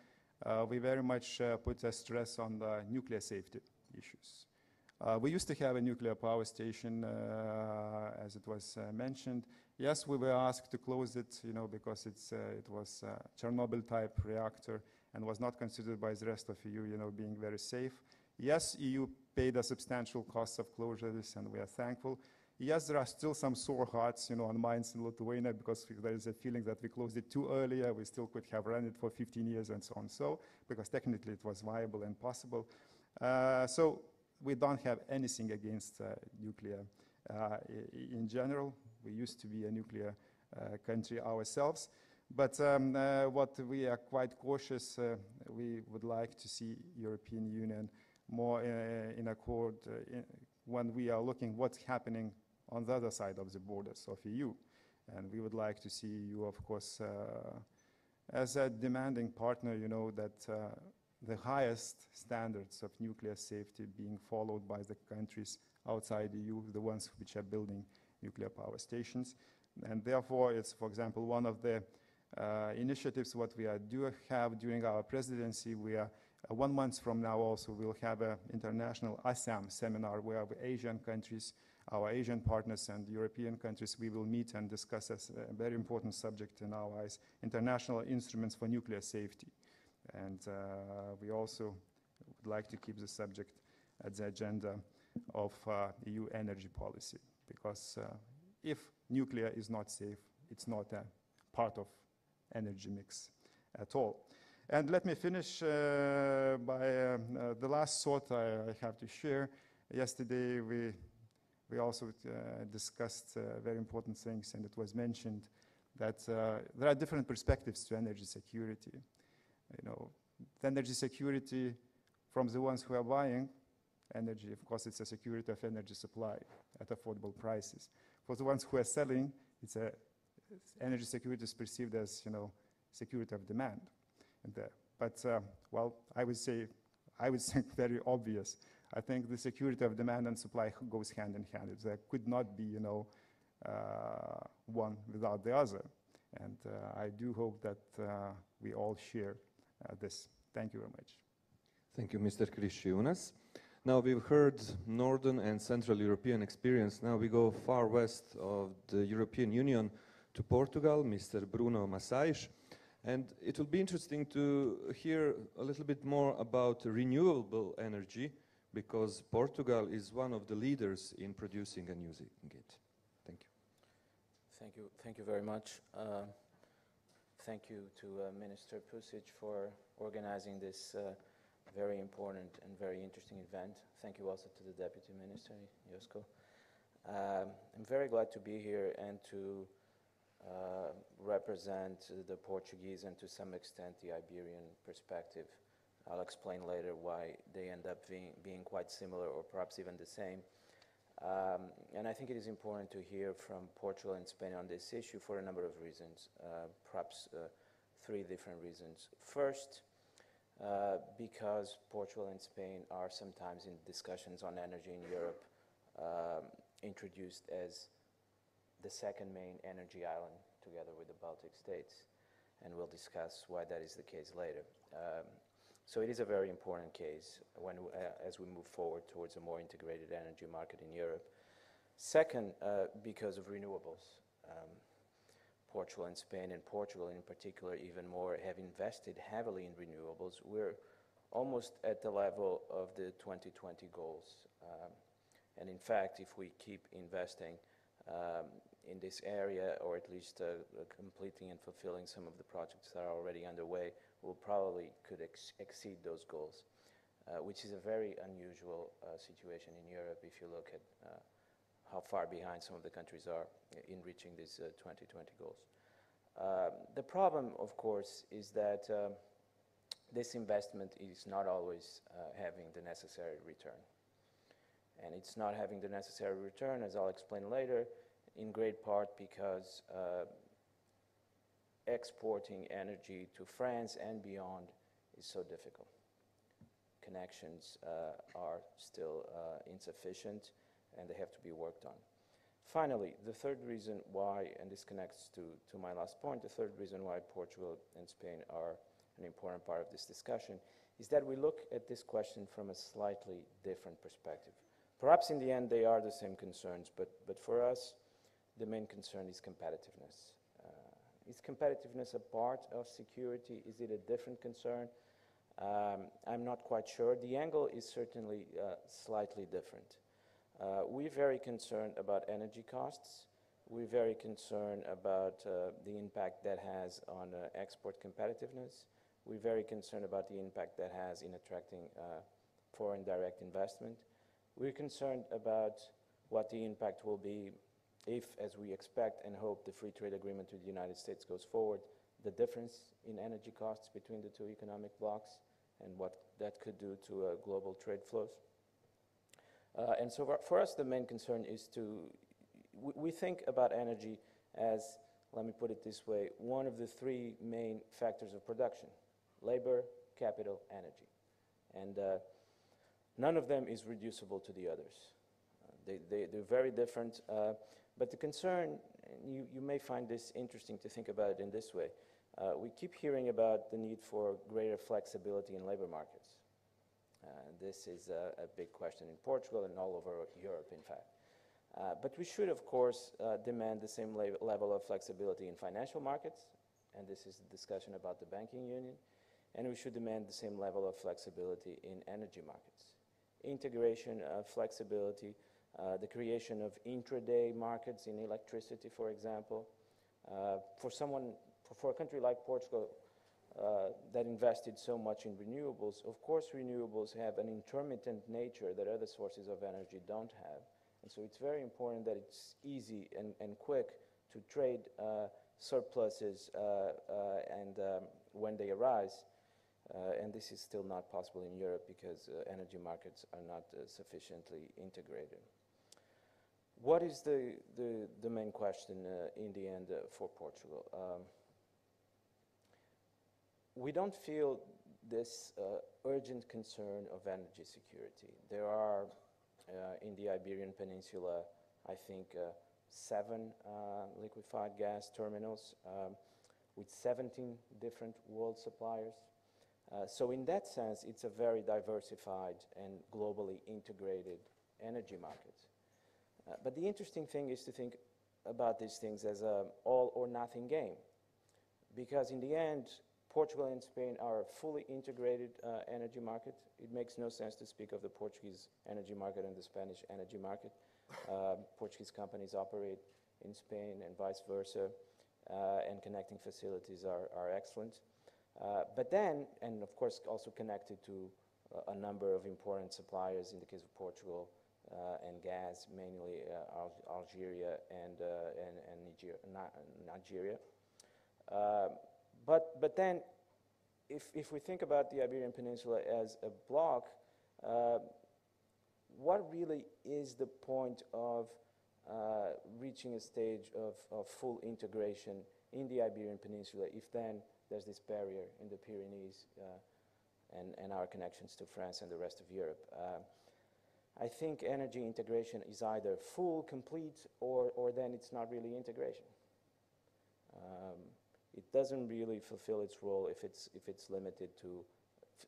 we very much put a stress on the nuclear safety issues. We used to have a nuclear power station, as it was mentioned. Yes, we were asked to close it, because it was a Chernobyl-type reactor and was not considered by the rest of EU, being very safe. Yes, EU paid a substantial cost of closure this, and we are thankful. Yes, there are still some sore hearts, on minds in Lithuania, because there is a feeling that we closed it too early. We still could have run it for 15 years and so on. So, because technically it was viable and possible. So we don't have anything against nuclear in general. We used to be a nuclear country ourselves. But what we are quite cautious, we would like to see European Union more in accord when we are looking what's happening on the other side of the borders of EU. And we would like to see EU, of course, as a demanding partner, that the highest standards of nuclear safety being followed by the countries outside EU, the ones which are building nuclear power stations. And therefore, it's, for example, one of the initiatives what we do have during our presidency. We are 1 month from now also we'll have an international ASEM seminar where the Asian countries, our Asian partners and European countries, we will meet and discuss as a very important subject in our eyes, international instruments for nuclear safety. And we also would like to keep the subject at the agenda of EU energy policy, because if nuclear is not safe, it's not a part of energy mix at all. And let me finish by the last thought I have to share. Yesterday we also discussed very important things, and it was mentioned that there are different perspectives to energy security. You know, the energy security from the ones who are buying energy, of course, it's a security of energy supply at affordable prices. For the ones who are selling, energy security is perceived as, you know, security of demand. But well, I would think very obvious. I think the security of demand and supply goes hand in hand. There could not be, you know, one without the other. And I do hope that we all share this. Thank you very much. Thank you, Mr. Kriščiūnas. Now we've heard Northern and Central European experience. Now we go far west of the European Union to Portugal, Mr. Bruno Massais. And it will be interesting to hear a little bit more about renewable energy, because Portugal is one of the leaders in producing and using it. Thank you. Thank you very much. Thank you to Minister Pusic for organizing this very important and very interesting event. Thank you also to the Deputy Minister, Josko. I'm very glad to be here and to represent the Portuguese and to some extent the Iberian perspective. I'll explain later why they end up being quite similar or perhaps even the same. And I think it is important to hear from Portugal and Spain on this issue for a number of reasons, perhaps 3 different reasons. First, because Portugal and Spain are sometimes in discussions on energy in Europe introduced as the second main energy island together with the Baltic states, and we'll discuss why that is the case later. So it is a very important case as we move forward towards a more integrated energy market in Europe. Second, because of renewables. Portugal and Spain, and Portugal in particular even more, have invested heavily in renewables. We're almost at the level of the 2020 goals. And in fact, if we keep investing in this area, or at least completing and fulfilling some of the projects that are already underway, we'll probably could exceed those goals, which is a very unusual situation in Europe if you look at how far behind some of the countries are in reaching these 2020 goals. The problem, of course, is that this investment is not always having the necessary return. And it's not having the necessary return, as I'll explain later, in great part because exporting energy to France and beyond is so difficult. Connections are still insufficient, and they have to be worked on. Finally, the third reason why, and this connects to my last point, the third reason why Portugal and Spain are an important part of this discussion is that we look at this question from a slightly different perspective. Perhaps in the end they are the same concerns, but for us the main concern is competitiveness. Is competitiveness a part of security? Is it a different concern? I'm not quite sure. The angle is certainly slightly different. We're very concerned about energy costs. We're very concerned about the impact that has on export competitiveness. We're very concerned about the impact that has in attracting foreign direct investment. We're concerned about what the impact will be if, as we expect and hope, the free trade agreement with the United States goes forward, the difference in energy costs between the 2 economic blocs and what that could do to global trade flows. And so for us, the main concern is we think about energy as, let me put it this way, one of the 3 main factors of production: labor, capital, energy. And none of them is reducible to the others. They're very different, but the concern, you may find this interesting to think about it in this way, we keep hearing about the need for greater flexibility in labor markets. This is a big question in Portugal and all over Europe, in fact. But we should, of course, demand the same level of flexibility in financial markets, and this is the discussion about the banking union, and we should demand the same level of flexibility in energy markets. Integration of flexibility, the creation of intraday markets in electricity, for example. For a country like Portugal, that invested so much in renewables. Of course, renewables have an intermittent nature that other sources of energy don't have. And so it's very important that it's easy and quick to trade surpluses when they arise. And this is still not possible in Europe because energy markets are not sufficiently integrated. What is the main question in the end for Portugal? We don't feel this urgent concern of energy security. There are, in the Iberian Peninsula, I think 7 liquefied gas terminals with 17 different world suppliers. So in that sense, it's a very diversified and globally integrated energy market. But the interesting thing is to think about these things as an all or nothing game. Because in the end, Portugal and Spain are a fully integrated energy market. It makes no sense to speak of the Portuguese energy market and the Spanish energy market. Portuguese companies operate in Spain and vice versa, and connecting facilities are excellent. But then, and of course also connected to a number of important suppliers in the case of Portugal and gas, mainly Algeria and Nigeria. But then, if we think about the Iberian Peninsula as a bloc, what really is the point of reaching a stage of full integration in the Iberian Peninsula if then there's this barrier in the Pyrenees and our connections to France and the rest of Europe? I think energy integration is either full, complete, or then it's not really integration. It doesn't really fulfill its role if it's limited to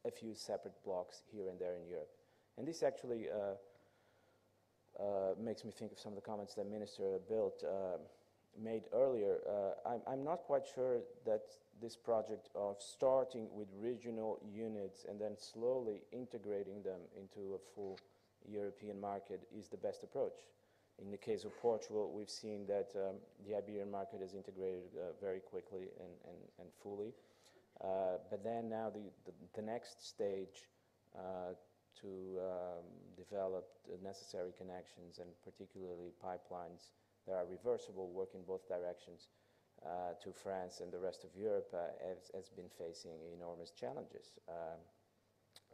a few separate blocks here and there in Europe. And this actually makes me think of some of the comments that Minister Bildt made earlier. I'm not quite sure that this project of starting with regional units and then slowly integrating them into a full European market is the best approach. In the case of Portugal, we've seen that the Iberian market has integrated very quickly and fully. But then now the next stage to develop the necessary connections and particularly pipelines that are reversible, work in both directions to France and the rest of Europe has been facing enormous challenges.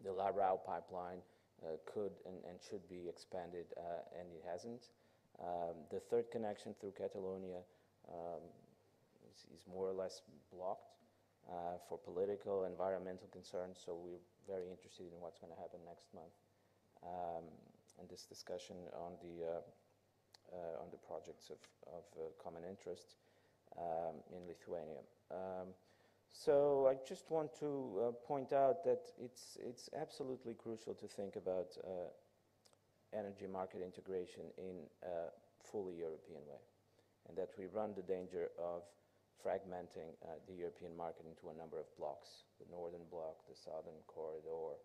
The Larau pipeline could and should be expanded, and it hasn't. The third connection through Catalonia is more or less blocked for political, environmental concerns, so we're very interested in what's going to happen next month and this discussion on the projects of common interest in Lithuania. So I just want to point out that it's absolutely crucial to think about energy market integration in a fully European way, and that we run the danger of fragmenting the European market into a number of blocks: the northern bloc, the southern corridor,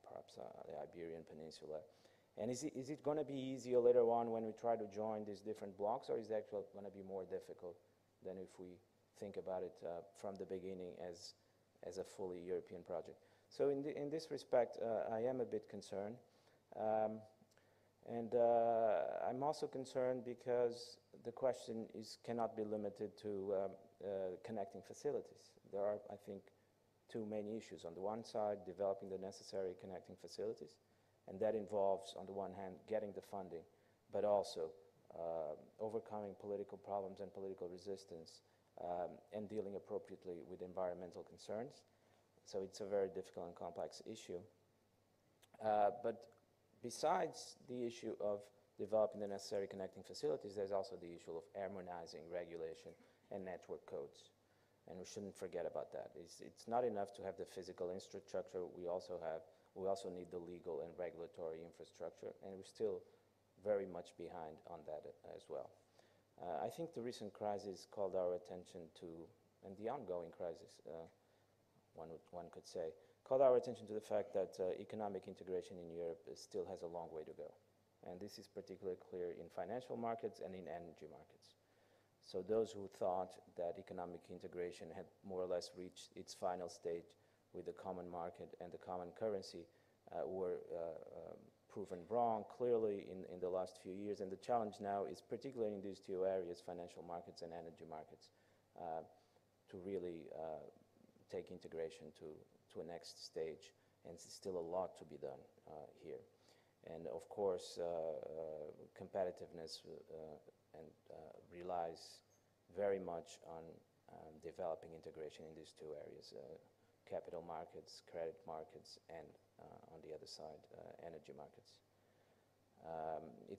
perhaps the Iberian Peninsula. And is it going to be easier later on when we try to join these different blocks, or is it actually going to be more difficult than if we think about it from the beginning as a fully European project? So in this respect, I am a bit concerned. And I'm also concerned because the question cannot be limited to connecting facilities. There are, I think, two main issues. On the one side, developing the necessary connecting facilities, and that involves, on the one hand, getting the funding, but also overcoming political problems and political resistance and dealing appropriately with environmental concerns. So it's a very difficult and complex issue. But besides the issue of developing the necessary connecting facilities, there's also the issue of harmonizing regulation and network codes. And we shouldn't forget about that. It's not enough to have the physical infrastructure. We also need the legal and regulatory infrastructure, and we're still very much behind on that as well. I think the recent crisis called our attention to, and the ongoing crisis, one could say, called our attention to the fact that economic integration in Europe still has a long way to go. And this is particularly clear in financial markets and in energy markets. So those who thought that economic integration had more or less reached its final stage with the common market and the common currency were proven wrong clearly in the last few years. And the challenge now is particularly in these two areas, financial markets and energy markets, to really take integration to a next stage. And there's still a lot to be done here. And of course, competitiveness relies very much on developing integration in these two areas, capital markets, credit markets, and on the other side, energy markets.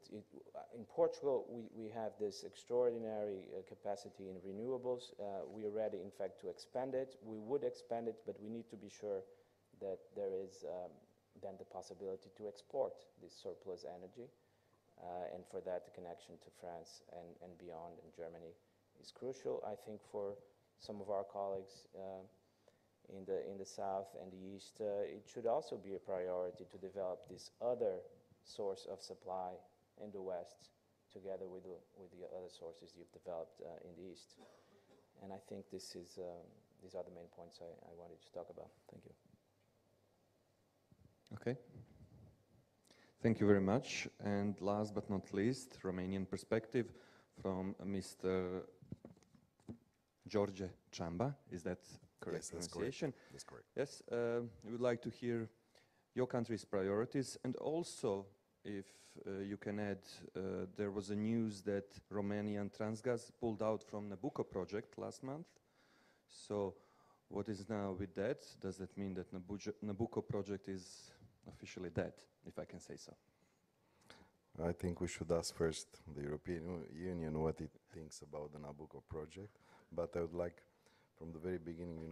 In Portugal, we have this extraordinary capacity in renewables. We are ready, in fact, to expand it. We would expand it, but we need to be sure that there is then the possibility to export this surplus energy. And for that, the connection to France and beyond in Germany is crucial. I think for some of our colleagues in the south and the east, it should also be a priority to develop this other source of supply in the west, together with the other sources you've developed in the east. And I think these are the main points I wanted to talk about. Thank you. Okay. Thank you very much. And last but not least, Romanian perspective from Mr. George Chamba. Is that correct pronunciation? That's correct. Yes. We would like to hear your country's priorities, and also, if you can add, there was a news that Romanian Transgaz pulled out from Nabucco project last month. So what is now with that? Does that mean that Nabucco project is officially dead, if I can say so? I think we should ask first the European Union what it thinks about the Nabucco project. But I would like, from the very beginning,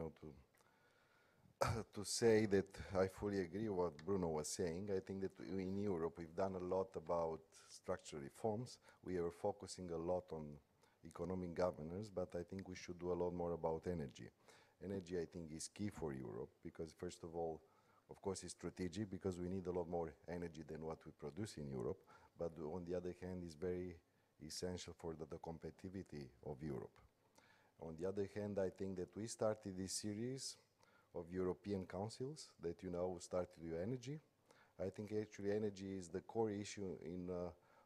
to say that I fully agree with what Bruno was saying. I think that in Europe we've done a lot about structural reforms. We are focusing a lot on economic governance, but I think we should do a lot more about energy. Energy, I think, is key for Europe because, first of all, of course, it's strategic because we need a lot more energy than what we produce in Europe. But on the other hand, it's very essential for the competitivity of Europe. On the other hand, I think that we started this series of European councils that, started with energy. I think actually energy is the core issue in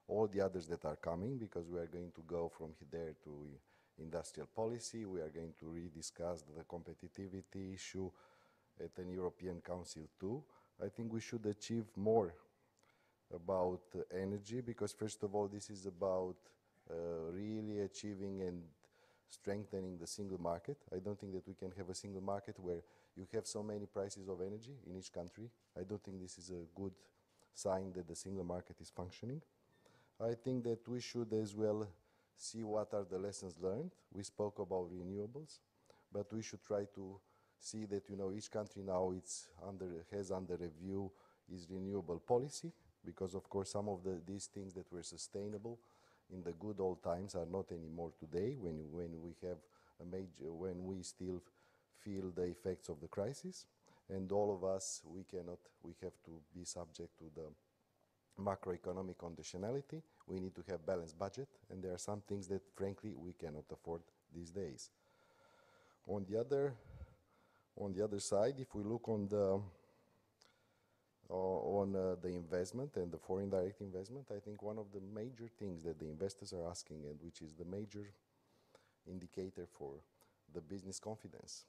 all the others that are coming, because we are going to go from there to industrial policy. We are going to rediscuss the competitivity issue at an European Council too. I think we should achieve more about energy because, first of all, this is about really achieving and strengthening the single market. I don't think that we can have a single market where you have so many prices of energy in each country. I don't think this is a good sign that the single market is functioning. I think that we should as well see what are the lessons learned. We spoke about renewables, but we should try to see that each country now has under review its renewable policy, because of course some of these things that were sustainable in the good old times are not anymore today when we still feel the effects of the crisis. And all of us, we have to be subject to the macroeconomic conditionality. We need to have balanced budget, and there are some things that frankly we cannot afford these days. On the other side, if we look on the investment and the foreign direct investment, I think one of the major things that the investors are asking, and which is the major indicator for the business confidence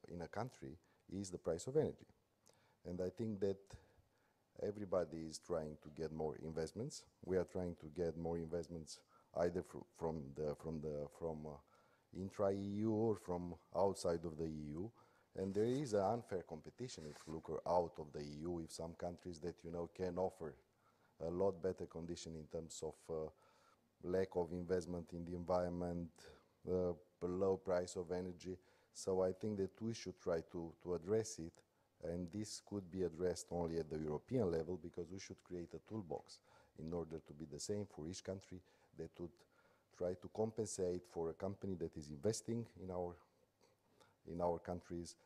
in a country, is the price of energy. And I think that everybody is trying to get more investments. We are trying to get more investments either from intra-EU or from outside of the EU. And there is an unfair competition if you look out of the EU with some countries that can offer a lot better condition in terms of lack of investment in the environment, low price of energy. So I think that we should try to address it, and this could be addressed only at the European level, because we should create a toolbox in order to be the same for each country that would try to compensate for a company that is investing in our countries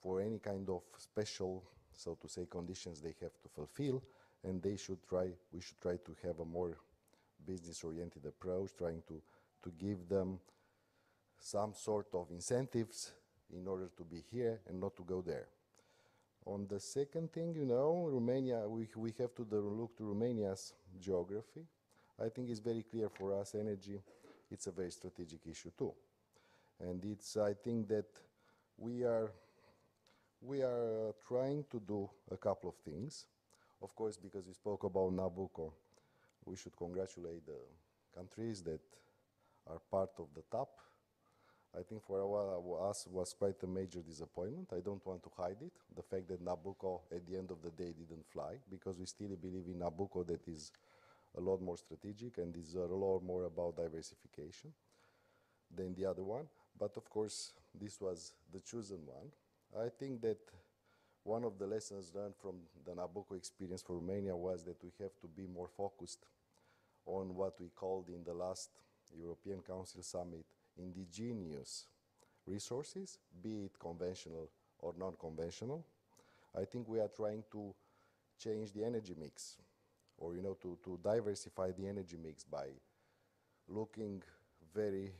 for any kind of special, so to say, conditions they have to fulfill, and we should try to have a more business-oriented approach, trying to to give them some sort of incentives in order to be here and not to go there. On the second thing, you know, Romania, we have to look to Romania's geography. I think it's very clear for us, energy, it's a very strategic issue too. And it's, I think that we are trying to do a couple of things. Of course, because we spoke about Nabucco, we should congratulate the countries that are part of the top. I think for us was quite a major disappointment. I don't want to hide it, the fact that Nabucco at the end of the day didn't fly, because we still believe in Nabucco that is a lot more strategic and is a lot more about diversification than the other one. But of course, this was the chosen one. I think that one of the lessons learned from the Nabucco experience for Romania was that we have to be more focused on what we called in the last European Council summit indigenous resources, be it conventional or non-conventional. I think we are trying to change the energy mix, or to diversify the energy mix by looking very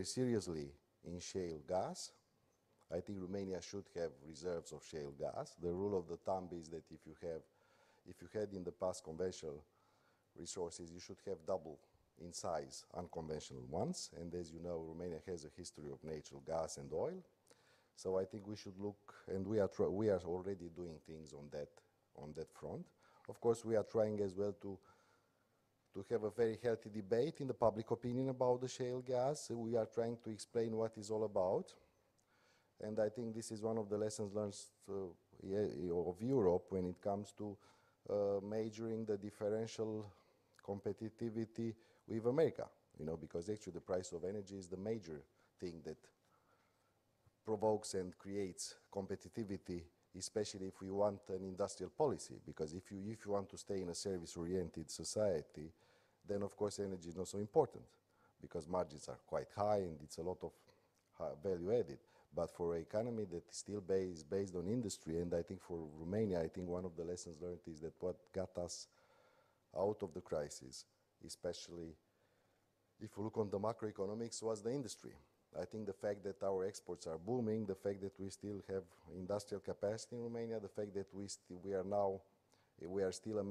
seriously in shale gas. I think Romania should have reserves of shale gas. The rule of the thumb is that if you had in the past conventional resources, you should have double in size unconventional ones. And as you know, Romania has a history of natural gas and oil. So I think we should look, and we are already doing things on that front. Of course, we are trying as well to have a very healthy debate in the public opinion about the shale gas. We are trying to explain what it's all about. And I think this is one of the lessons learned of Europe when it comes to measuring the differential competitivity with America, because actually the price of energy is the major thing that provokes and creates competitivity, especially if we want an industrial policy. Because if you want to stay in a service-oriented society, then of course energy is not so important, because margins are quite high and it's a lot of value added. But for an economy that is still based on industry, and I think for Romania, I think one of the lessons learned is that what got us out of the crisis, especially if you look on the macroeconomics, was the industry. I think the fact that our exports are booming, the fact that we still have industrial capacity in Romania, the fact that we are still a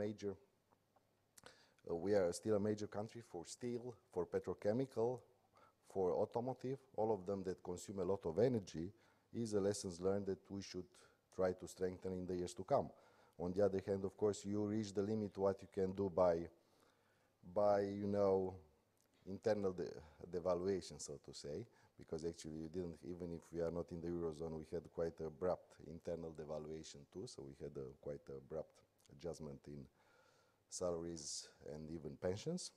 major country for steel, for petrochemical, for automotive, all of them that consume a lot of energy, is a lessons learned that we should try to strengthen in the years to come. On the other hand, of course, you reach the limit what you can do by internal devaluation, so to say, because actually you didn't, even if we are not in the Eurozone, we had quite abrupt internal devaluation too, so we had a quite abrupt adjustment in salaries and even pensions.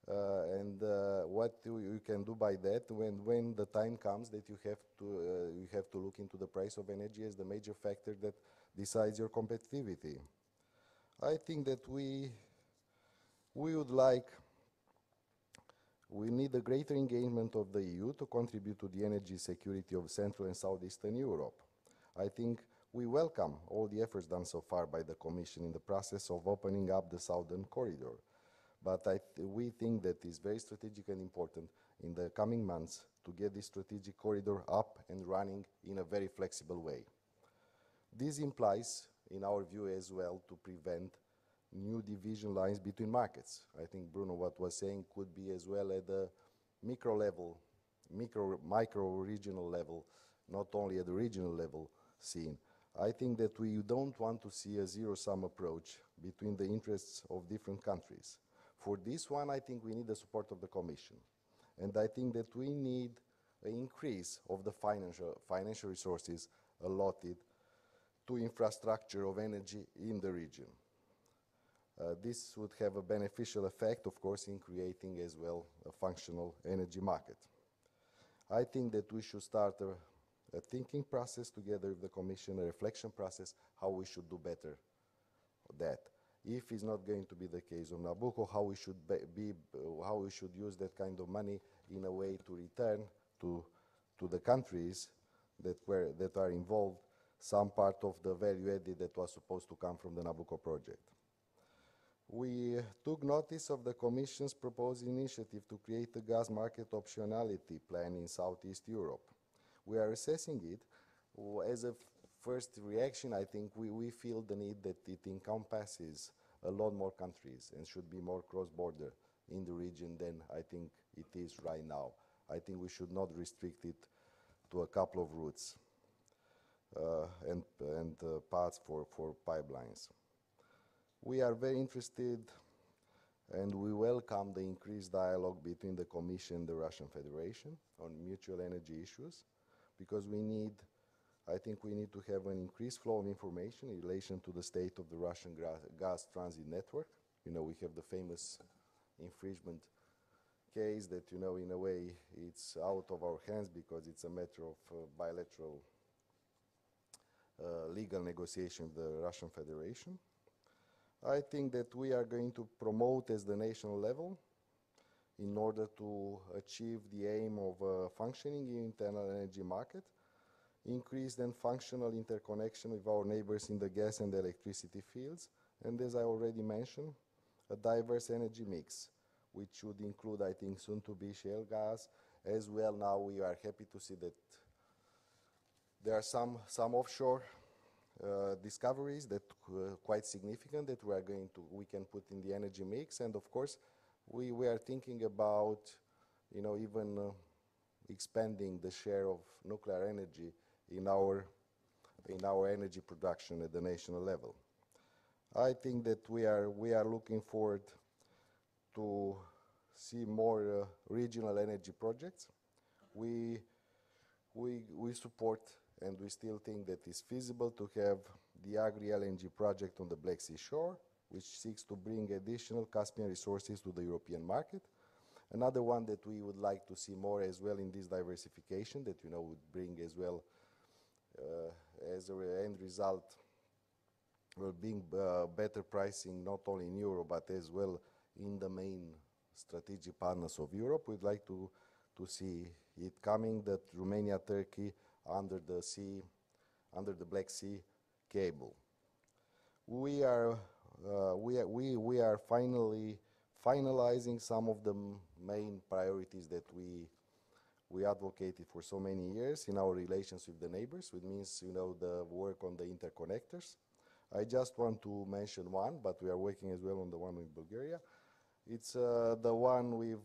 What you can do by that, when the time comes that you have to look into the price of energy as the major factor that decides your competitivity. I think that we need a greater engagement of the EU to contribute to the energy security of Central and Southeastern Europe. I think we welcome all the efforts done so far by the Commission in the process of opening up the Southern Corridor. But we think that it's very strategic and important in the coming months to get this strategic corridor up and running in a very flexible way. This implies, in our view as well, to prevent new division lines between markets. I think Bruno, what was saying, could be as well at the micro level, micro-regional level, not only at the regional level seen. I think that we don't want to see a zero-sum approach between the interests of different countries. For this one, I think we need the support of the Commission. And I think that we need an increase of the financial resources allotted to infrastructure of energy in the region. This would have a beneficial effect, of course, in creating as well a functional energy market. I think that we should start a thinking process together with the Commission, a reflection process, how we should do better that. If it's not going to be the case of Nabucco, how we should use that kind of money in a way to return to the countries that are involved some part of the value added that was supposed to come from the Nabucco project. We took notice of the Commission's proposed initiative to create a gas market optionality plan in Southeast Europe. We are assessing it. As a first reaction, I think we feel the need that it encompasses a lot more countries and should be more cross-border in the region than I think it is right now. I think we should not restrict it to a couple of routes and paths for pipelines. We are very interested and we welcome the increased dialogue between the Commission and the Russian Federation on mutual energy issues, because I think we need to have an increased flow of information in relation to the state of the Russian gas transit network. You know, we have the famous infringement case that, you know, in a way it's out of our hands because it's a matter of bilateral legal negotiation with the Russian Federation. I think that we are going to promote as the national level in order to achieve the aim of a functioning internal energy market, increased and functional interconnection with our neighbors in the gas and electricity fields, and as I already mentioned, a diverse energy mix, which should include, I think, soon to be shale gas. As well, now we are happy to see that there are some offshore discoveries that quite significant that we can put in the energy mix, and of course we are thinking about, you know, even expanding the share of nuclear energy in our energy production at the national level. I think that we are looking forward to see more regional energy projects. We support, and we still think that it's feasible to have the Agri-LNG project on the Black Sea shore, which seeks to bring additional Caspian resources to the European market. Another one that we would like to see more as well in this diversification, that, you know, would bring as well as an end result will bring better pricing not only in Europe but as well in the main strategic partners of Europe. We'd like to see it coming, that Romania, Turkey under the Black Sea cable. We are finally finalizing some of the main priorities that we advocated for so many years in our relations with the neighbors, which means, you know, the work on the interconnectors. I just want to mention one, but we are working as well on the one with Bulgaria. It's the one with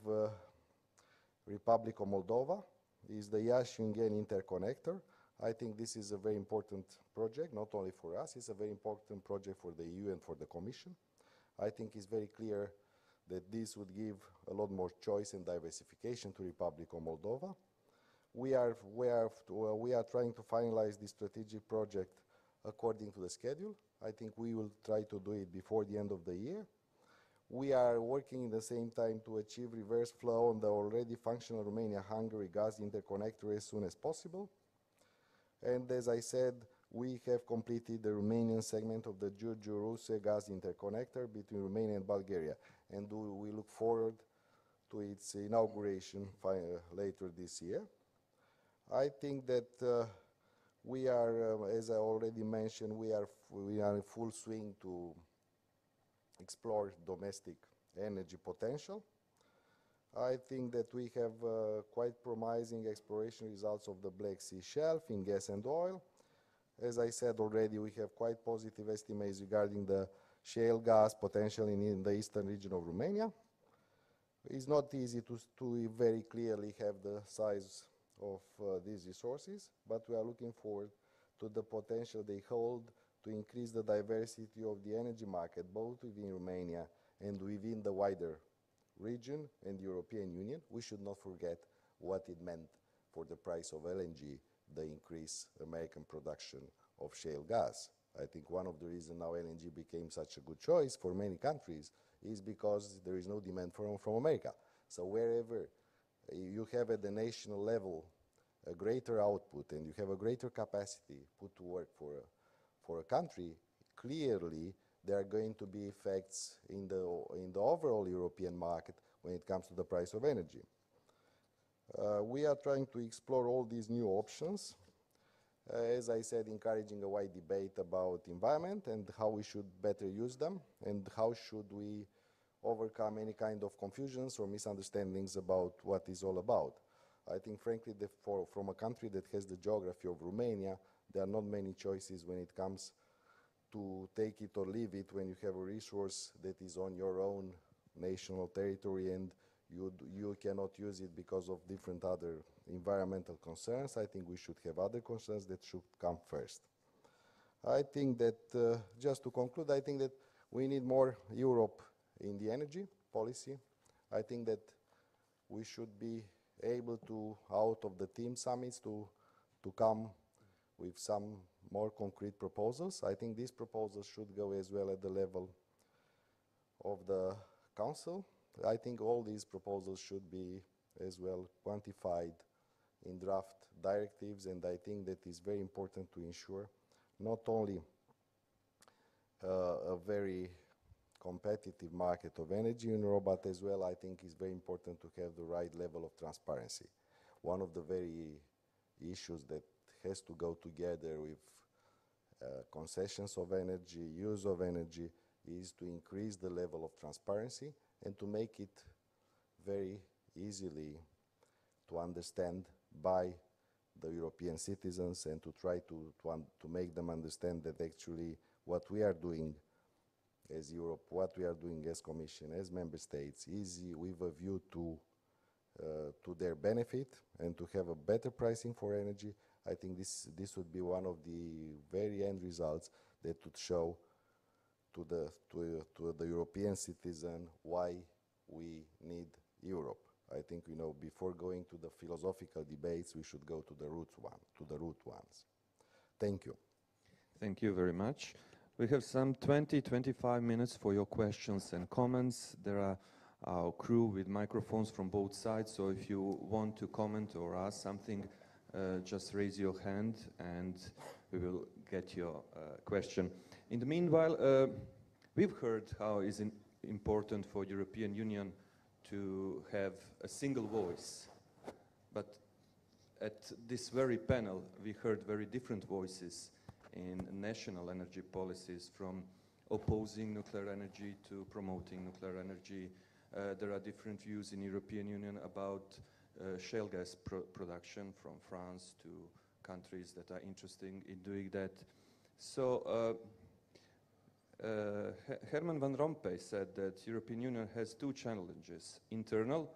Republic of Moldova. Is the Iași-Ungheni interconnector. I think this is a very important project, not only for us, it's a very important project for the EU and for the Commission. I think it's very clear that this would give a lot more choice and diversification to Republic of Moldova. We are trying to finalize this strategic project according to the schedule. I think we will try to do it before the end of the year. We are working at the same time to achieve reverse flow on the already functional Romania-Hungary gas interconnector as soon as possible. And as I said, we have completed the Romanian segment of the Giurgiu-Russe gas interconnector between Romania and Bulgaria, and we look forward to its inauguration later this year. I think that we are, as I already mentioned, we are in full swing to explore domestic energy potential. I think that we have quite promising exploration results of the Black Sea shelf in gas and oil. As I said already, we have quite positive estimates regarding the shale gas potential in the eastern region of Romania. It's not easy to very clearly have the size of these resources, but we are looking forward to the potential they hold to increase the diversity of the energy market, both within Romania and within the wider region and the European Union. We should not forget what it meant for the price of LNG, the increased American production of shale gas. I think one of the reasons now LNG became such a good choice for many countries is because there is no demand from America. So wherever you have at the national level a greater output and you have a greater capacity put to work for a country, clearly there are going to be effects in the overall European market when it comes to the price of energy. We are trying to explore all these new options. as I said, encouraging a wide debate about environment and how we should better use them and how should we overcome any kind of confusions or misunderstandings about what it's all about. I think, frankly, that from a country that has the geography of Romania, there are not many choices when it comes to take it or leave it when you have a resource that is on your own national territory and you cannot use it because of different other environmental concerns. I think we should have other concerns that should come first. I think that, just to conclude, I think that we need more Europe in the energy policy. I think that we should be able to, out of the team summits, to come with some more concrete proposals. I think these proposals should go as well at the level of the Council. I think all these proposals should be as well quantified in draft directives, and I think that is very important to ensure not only a very competitive market of energy in Europe, but as well I think it's very important to have the right level of transparency. One of the very issues that has to go together with concessions of energy, use of energy, is to increase the level of transparency and to make it very easily to understand by the European citizens and to try to make them understand that actually what we are doing as Europe, what we are doing as Commission, as Member States, is with a view to their benefit and to have a better pricing for energy. I think this would be one of the very end results that would show to the European citizen why we need Europe. I think, you know, before going to the philosophical debates, we should go to the root ones. Thank you. Thank you very much. We have some 20-25 minutes for your questions and comments. There are our crew with microphones from both sides, so if you want to comment or ask something, just raise your hand and we will get your question. In the meanwhile, we've heard how it is important for European Union to have a single voice, but at this very panel we heard very different voices in national energy policies, from opposing nuclear energy to promoting nuclear energy. There are different views in European Union about shale gas production, from France to countries that are interested in doing that. So Herman Van Rompuy said that European Union has two challenges: internal,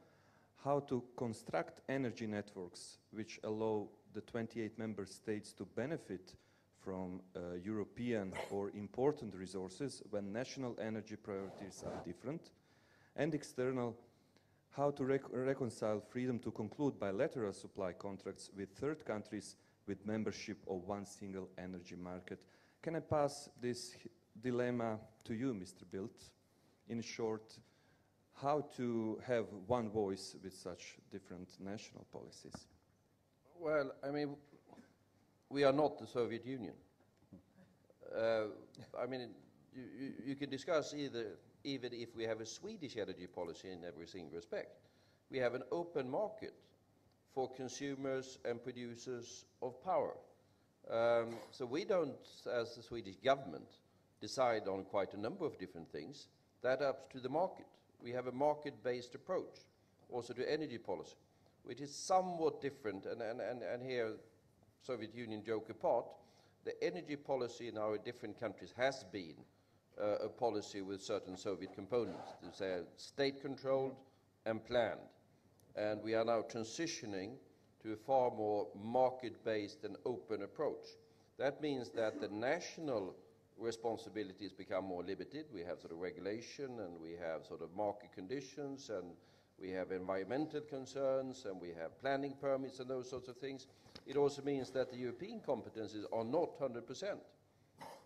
how to construct energy networks which allow the 28 member states to benefit from European or important resources when national energy priorities are different, and external, how to reconcile freedom to conclude bilateral supply contracts with third countries with membership of one single energy market. Can I pass this dilemma to you, Mr. Bildt? In short, how to have one voice with such different national policies? Well, I mean, we are not the Soviet Union. I mean, you can discuss even if we have a Swedish energy policy in every single respect. We have an open market for consumers and producers of power. So we don't, as the Swedish government, decide on quite a number of different things. That's up to the market. We have a market-based approach also to energy policy, which is somewhat different, and here, Soviet Union joke apart, the energy policy in our different countries has been a policy with certain Soviet components, to say state-controlled and planned. And we are now transitioning to a far more market-based and open approach. That means that the national responsibilities become more limited. We have sort of regulation, and we have sort of market conditions, and we have environmental concerns, and we have planning permits and those sorts of things. It also means that the European competences are not 100%.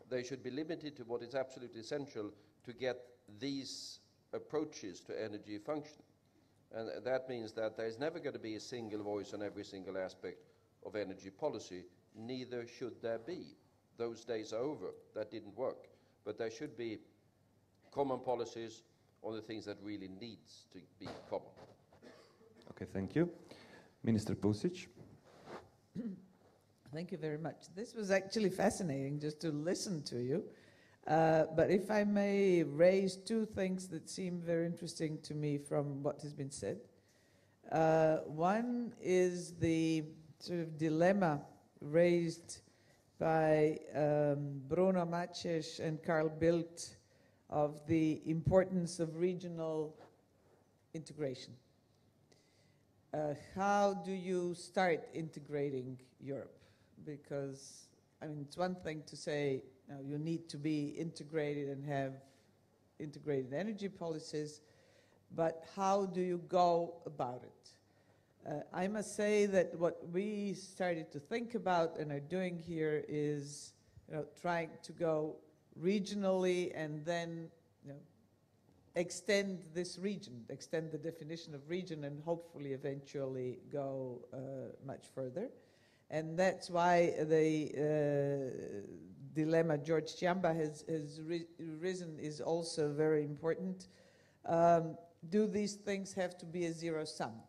They should be limited to what is absolutely essential to get these approaches to energy functioning. And that means that there is never going to be a single voice on every single aspect of energy policy. Neither should there be. Those days are over. That didn't work. But there should be common policies on the things that really needs to be common. Okay, thank you. Minister Pusic. Thank you very much. This was actually fascinating just to listen to you. But if I may raise two things that seem very interesting to me from what has been said. One is the sort of dilemma raised by Bruno Maciej and Carl Bildt of the importance of regional integration. How do you start integrating Europe? Because, I mean, it's one thing to say you need to be integrated and have integrated energy policies, but how do you go about it? I must say that what we started to think about and are doing here is trying to go regionally and then extend this region, extend the definition of region, and hopefully eventually go much further. And that's why the dilemma George Chiamba has risen is also very important. Do these things have to be a zero sum?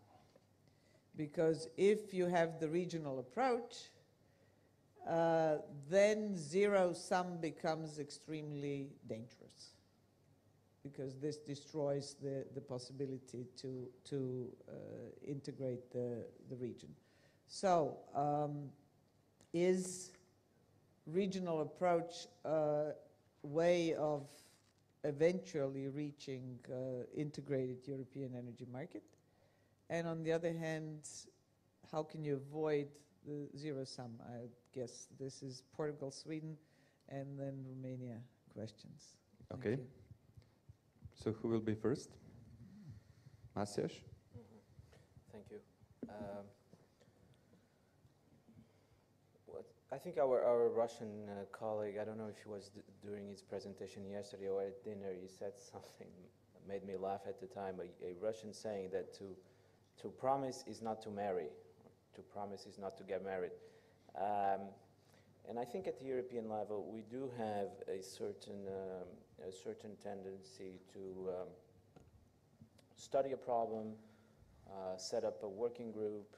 Because if you have the regional approach, then zero sum becomes extremely dangerous, because this destroys the possibility to integrate the region. So, is regional approach a way of eventually reaching integrated European energy market? And on the other hand, how can you avoid the zero sum? I guess this is Portugal, Sweden, and then Romania questions. Okay. So who will be first? Maciej? Thank you. I think our Russian colleague, I don't know if he was during his presentation yesterday or at dinner, he said something that made me laugh at the time, a Russian saying that to promise is not to marry, to promise is not to get married. And I think at the European level, we do have a certain tendency to study a problem, set up a working group,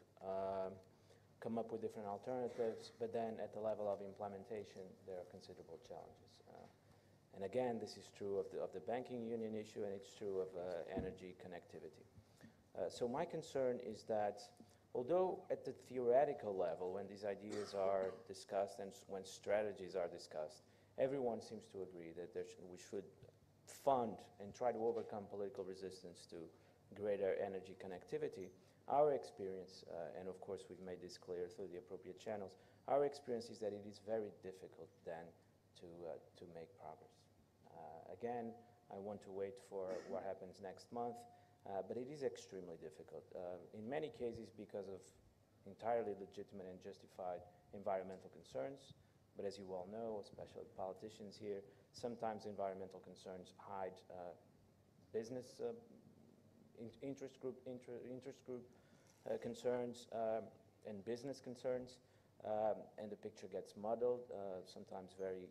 come up with different alternatives, but then at the level of implementation, there are considerable challenges. And again, this is true of the banking union issue, and it's true of energy connectivity. So my concern is that although at the theoretical level, when these ideas are discussed and when strategies are discussed, everyone seems to agree that we should fund and try to overcome political resistance to greater energy connectivity. Our experience, and of course we've made this clear through the appropriate channels, our experience is that it is very difficult then to make progress. Again, I want to wait for what happens next month, but it is extremely difficult. In many cases because of entirely legitimate and justified environmental concerns, but as you all know, especially politicians here, sometimes environmental concerns hide business interest group concerns and business concerns, and the picture gets muddled, sometimes very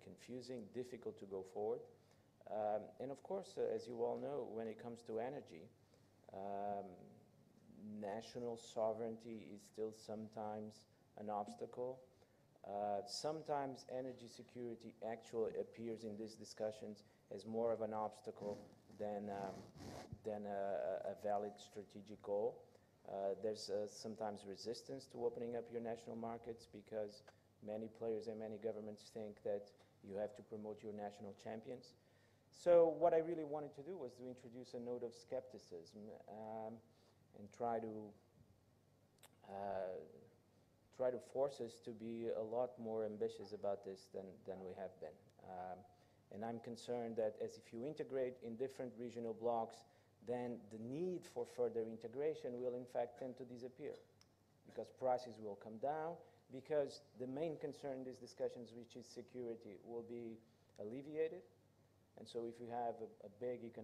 confusing, difficult to go forward. And of course, as you all know, when it comes to energy, national sovereignty is still sometimes an obstacle. Sometimes energy security actually appears in these discussions as more of an obstacle than a valid strategic goal. There's sometimes resistance to opening up your national markets because many players and many governments think that you have to promote your national champions. So what I really wanted to do was to introduce a note of skepticism and try to force us to be a lot more ambitious about this than we have been. And I'm concerned that as if you integrate in different regional blocks, then the need for further integration will in fact tend to disappear, because prices will come down, because the main concern in these discussions, which is security, will be alleviated. And so if you have a big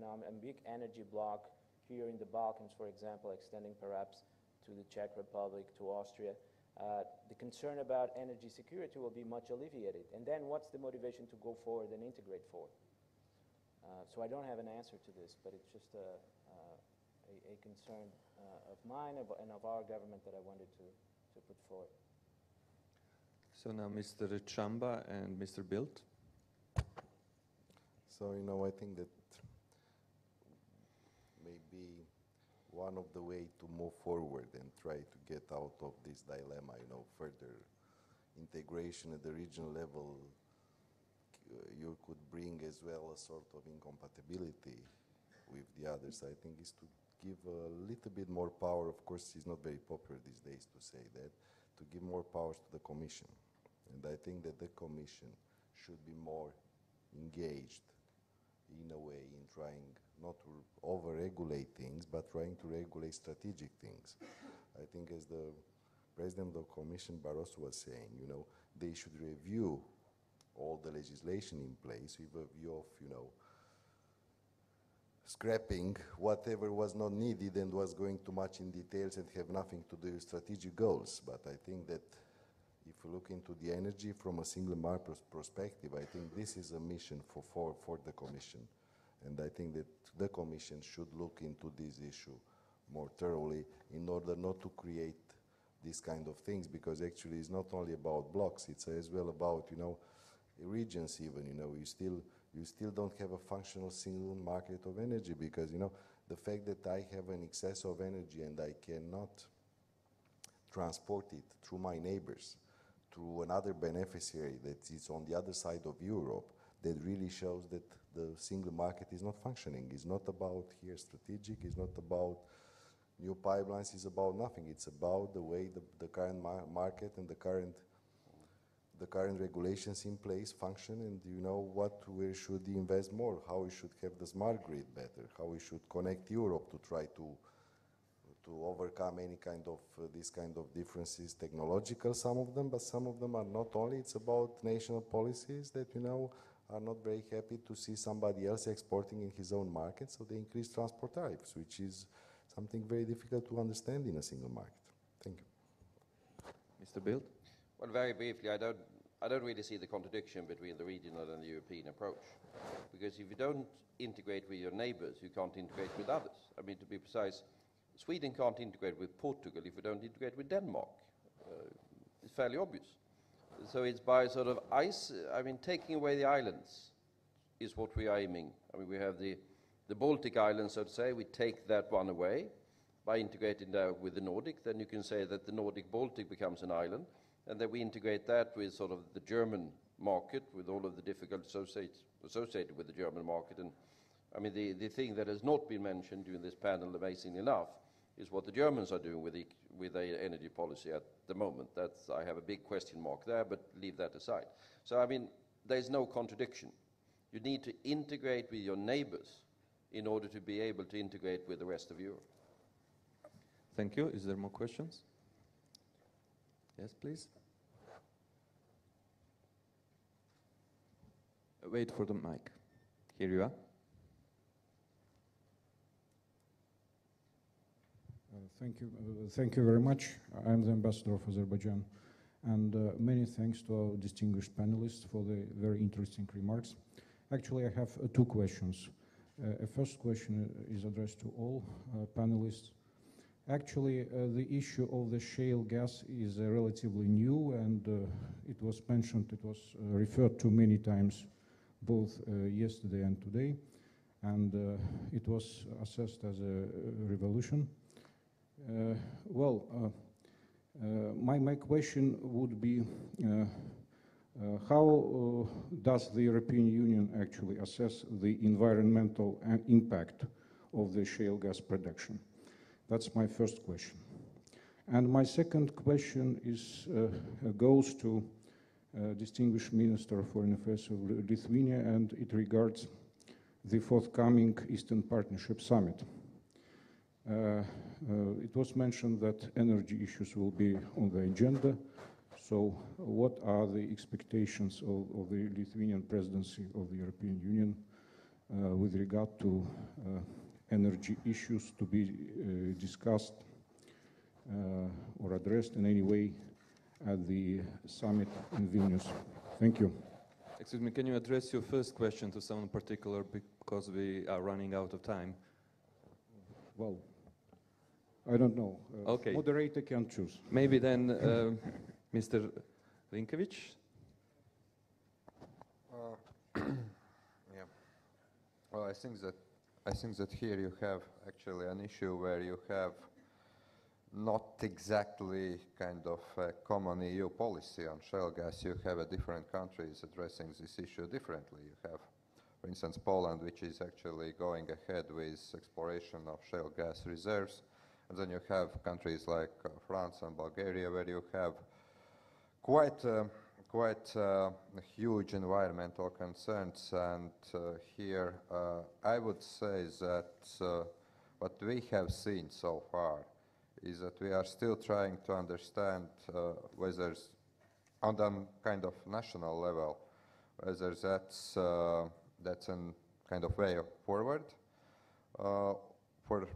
energy block here in the Balkans, for example, extending perhaps to the Czech Republic, to Austria, the concern about energy security will be much alleviated. And then what's the motivation to go forward and integrate forward? So I don't have an answer to this, but it's just a concern of mine and of our government that I wanted to put forward. So now Mr. Chamba and Mr. Bildt. So, I think that maybe one of the way to move forward and try to get out of this dilemma, further integration at the regional level, you could bring as well a sort of incompatibility with the others, I think, is to give a little bit more power. Of course, it's not very popular these days to say that, to give more powers to the Commission. And I think that the Commission should be more engaged in a way in trying not to over-regulate things, but trying to regulate strategic things. I think as the President of the Commission, Barroso, was saying, they should review all the legislation in place with a view of, scrapping whatever was not needed and was going too much in details and have nothing to do with strategic goals. But I think that if you look into the energy from a single market perspective, I think this is a mission for the Commission. And I think that the Commission should look into this issue more thoroughly in order not to create these kind of things, because actually it's not only about blocks, it's as well about, regions even, you still don't have a functional single market of energy, because, the fact that I have an excess of energy and I cannot transport it through my neighbors, through another beneficiary that is on the other side of Europe, that really shows that the single market is not functioning. It's not about here strategic, it's not about new pipelines, it's about nothing. It's about the way the current market and the current regulations in place function, and where should we invest more, how we should have the smart grid better, how we should connect Europe to try to overcome any kind of these kind of differences, technological, some of them, but some of them are not only. It's about national policies that, are not very happy to see somebody else exporting in his own market, so they increase transport tariffs, which is something very difficult to understand in a single market. Thank you. Mr. Bildt? Well, very briefly, I don't really see the contradiction between the regional and the European approach, because if you don't integrate with your neighbors, you can't integrate with others. I mean, to be precise, Sweden can't integrate with Portugal if we don't integrate with Denmark. It's fairly obvious. So it's by sort of taking away the islands is what we are aiming. I mean, we have the Baltic islands, so to say. We take that one away by integrating that with the Nordic. Then you can say that the Nordic-Baltic becomes an island, and then we integrate that with sort of the German market, with all of the difficulties associated with the German market. And I mean, the thing that has not been mentioned during this panel, amazingly enough, is what the Germans are doing with their energy policy at the moment. I have a big question mark there, but leave that aside. So, I mean, there's no contradiction. You need to integrate with your neighbors in order to be able to integrate with the rest of Europe. Thank you. Is there more questions? Yes, please. Wait for the mic. Here you are. Thank you very much. I'm the ambassador of Azerbaijan, and many thanks to our distinguished panelists for the very interesting remarks. Actually, I have two questions. A first question is addressed to all panelists. Actually, the issue of the shale gas is relatively new, and it was mentioned, it was referred to many times, both yesterday and today, and it was assessed as a revolution. My question would be, how does the European Union actually assess the environmental impact of the shale gas production? That's my first question. And my second question goes to distinguished Minister of Foreign Affairs of Lithuania, and it regards the forthcoming Eastern Partnership Summit. It was mentioned that energy issues will be on the agenda. So what are the expectations of the Lithuanian presidency of the European Union with regard to energy issues to be discussed or addressed in any way at the summit in Vilnius? Thank you. Excuse me, can you address your first question to someone particular, because we are running out of time? Well, I don't know. Okay. Moderator can choose. Maybe then Mr. Rinkevic? Yeah. Well, I think that here you have actually an issue where you have not exactly kind of a common EU policy on shale gas. You have different countries addressing this issue differently. You have, for instance, Poland, which is actually going ahead with exploration of shale gas reserves. And then you have countries like France and Bulgaria, where you have quite huge environmental concerns. And here I would say that what we have seen so far is that we are still trying to understand whether, on the kind of national level, whether that's a kind of way forward for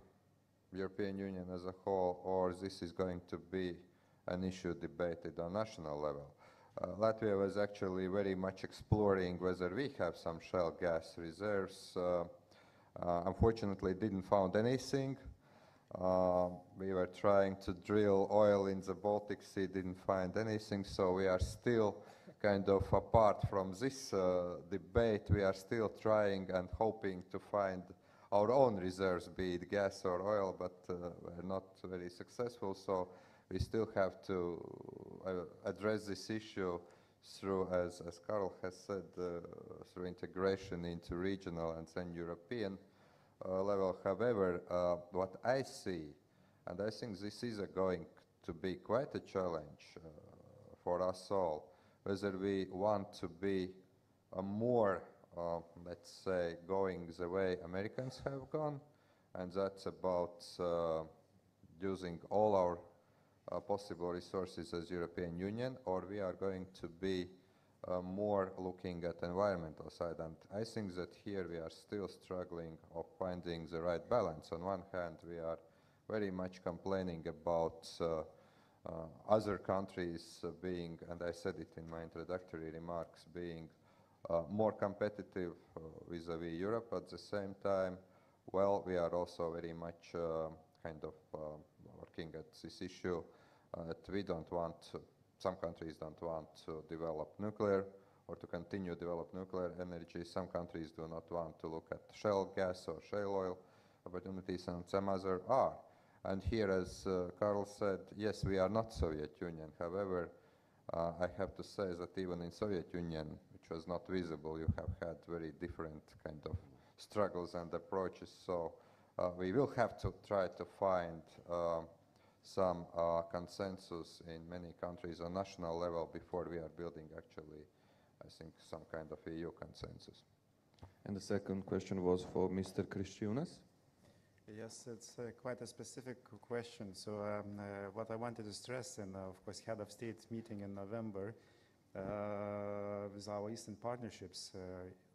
European Union as a whole, or this is going to be an issue debated on national level. Latvia was actually very much exploring whether we have some shale gas reserves. Unfortunately, didn't find anything. We were trying to drill oil in the Baltic Sea, didn't find anything, so we are still kind of apart from this debate. We are still trying and hoping to find our own reserves, be it gas or oil, but we're not very successful, so we still have to address this issue through, as Karl has said, through integration into regional and then European level. However, what I see, and I think this is going to be quite a challenge for us all, whether we want to be more, let's say, going the way Americans have gone, and that's about using all our possible resources as European Union, or we are going to be more looking at environmental side. And I think that here we are still struggling of finding the right balance. On one hand, we are very much complaining about other countries being, and I said it in my introductory remarks, being more competitive vis-a-vis Europe. At the same time, well, we are also very much kind of working at this issue that we don't want to, some countries don't want to develop nuclear or to continue to develop nuclear energy. Some countries do not want to look at shale gas or shale oil opportunities, and some other are. And here, as Karl said, yes, we are not Soviet Union. However, I have to say that even in Soviet Union, which was not visible, you have had very different kind of struggles and approaches. So we will have to try to find some consensus in many countries on national level before we are building actually, I think, some kind of EU consensus. And the second question was for Mr. Kristiunas. Yes, it's quite a specific question. So what I wanted to stress, and of course head of state meeting in November with our Eastern partnerships,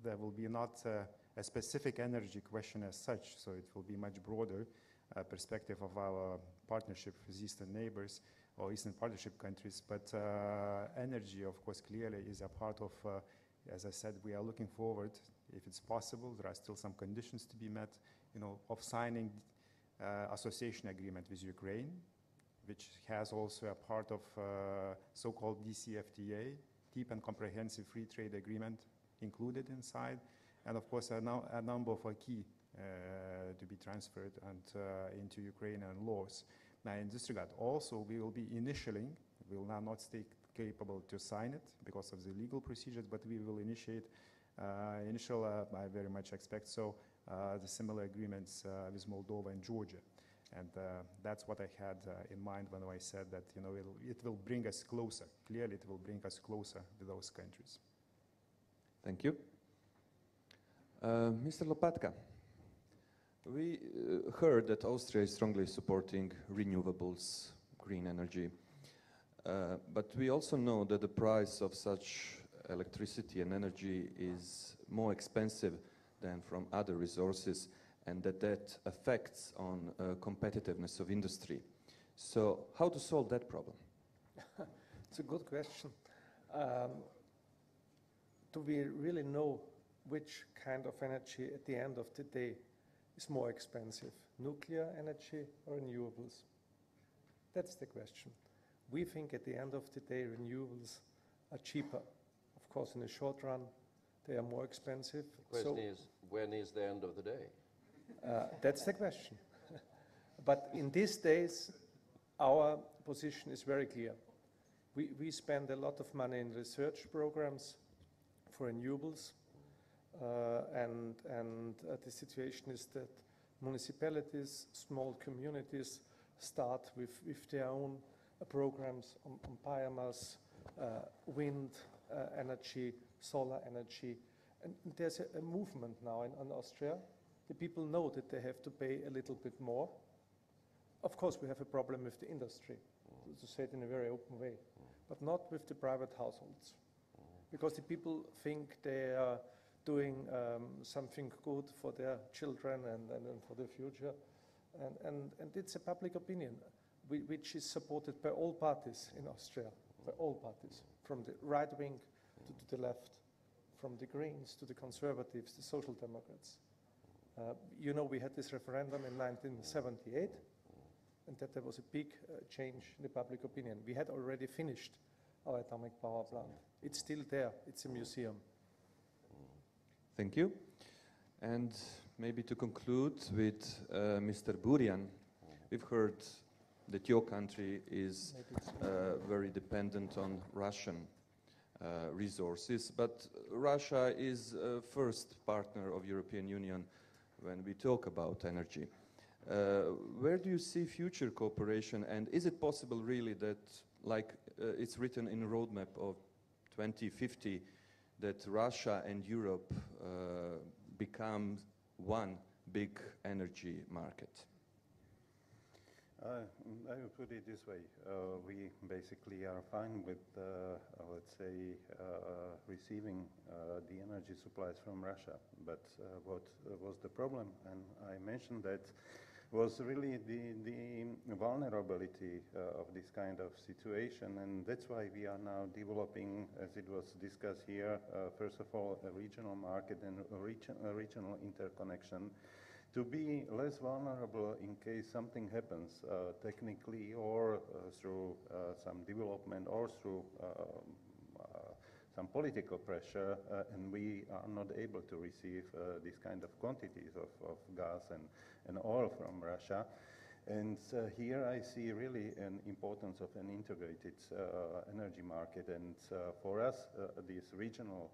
there will be not a specific energy question as such, so it will be much broader perspective of our partnership with Eastern neighbors or Eastern partnership countries. But energy, of course, clearly is a part of, as I said, we are looking forward, if it's possible, there are still some conditions to be met, of signing association agreement with Ukraine, which has also a part of so-called DCFTA, deep and comprehensive free trade agreement included inside, and of course a number of key to be transferred and into Ukrainian laws. Now, in this regard, also we will be initialing, we will now not stay capable to sign it because of the legal procedures, but we will initiate I very much expect so, the similar agreements with Moldova and Georgia. And that's what I had in mind when I said that it will bring us closer. Clearly, it will bring us closer to those countries. Thank you. Mr. Lopatka, we heard that Austria is strongly supporting renewables, green energy, but we also know that the price of such electricity and energy is more expensive than from other resources, and that affects on competitiveness of industry. So how to solve that problem? It's a good question. Do we really know which kind of energy at the end of the day is more expensive, nuclear energy or renewables? That's the question. We think at the end of the day renewables are cheaper. Of course, in the short run, they are more expensive. The question is, when is the end of the day? That's the question. But in these days, our position is very clear. We spend a lot of money in research programs for renewables, and the situation is that municipalities, small communities start with their own programs on biomass, wind energy, solar energy. And there's a movement now in Austria. The people know that they have to pay a little bit more. Of course, we have a problem with the industry, to say it in a very open way, but not with the private households. Because the people think they are doing something good for their children and for the future. And it's a public opinion, which is supported by all parties in Austria, by all parties, from the right wing to the left, from the Greens to the Conservatives, the Social Democrats. You know, we had this referendum in 1978, and that there was a big change in the public opinion. We had already finished our atomic power plant. It's still there. It's a museum. Thank you. And maybe to conclude with Mr. Burian, we've heard that your country is very dependent on Russian resources, but Russia is a first partner of European Union when we talk about energy. Where do you see future cooperation, and is it possible really that, like it's written in the roadmap of 2050, that Russia and Europe become one big energy market? I would put it this way. We basically are fine with, let's say, receiving the energy supplies from Russia. But what was the problem, and I mentioned that, was really the vulnerability of this kind of situation. And that's why we are now developing, as it was discussed here, first of all, a regional market and a regional interconnection, to be less vulnerable in case something happens technically, or through some development, or through some political pressure, and we are not able to receive these kind of quantities of gas and oil from Russia. And here I see really an importance of an integrated energy market, and for us this regional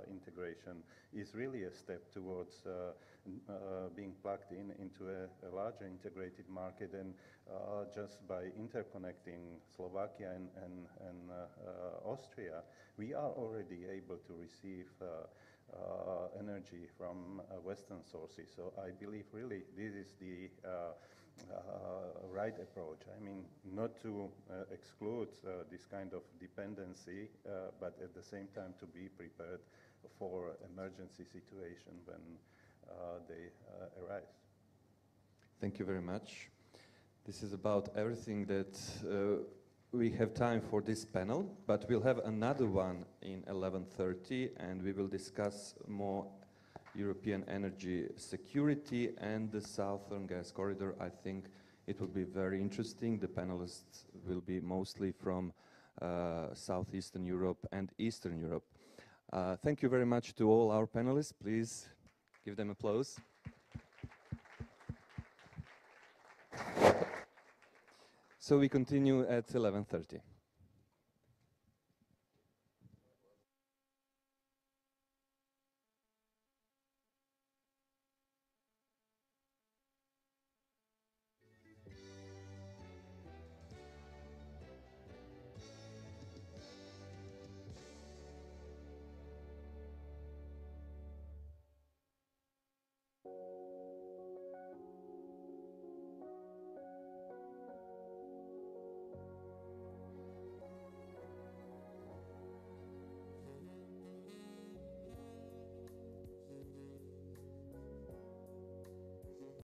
integration is really a step towards being plugged into a larger integrated market. And just by interconnecting Slovakia and Austria, we are already able to receive energy from Western sources. So I believe really this is the right approach. I mean, not to exclude this kind of dependency, but at the same time to be prepared for emergency situation when they arise. Thank you very much. This is about everything that we have time for this panel, but we'll have another one in 11:30, and we will discuss more European energy security and the Southern Gas Corridor. I think it will be very interesting. The panelists will be mostly from Southeastern Europe and Eastern Europe. Thank you very much to all our panelists. Please give them applause. So we continue at 11:30.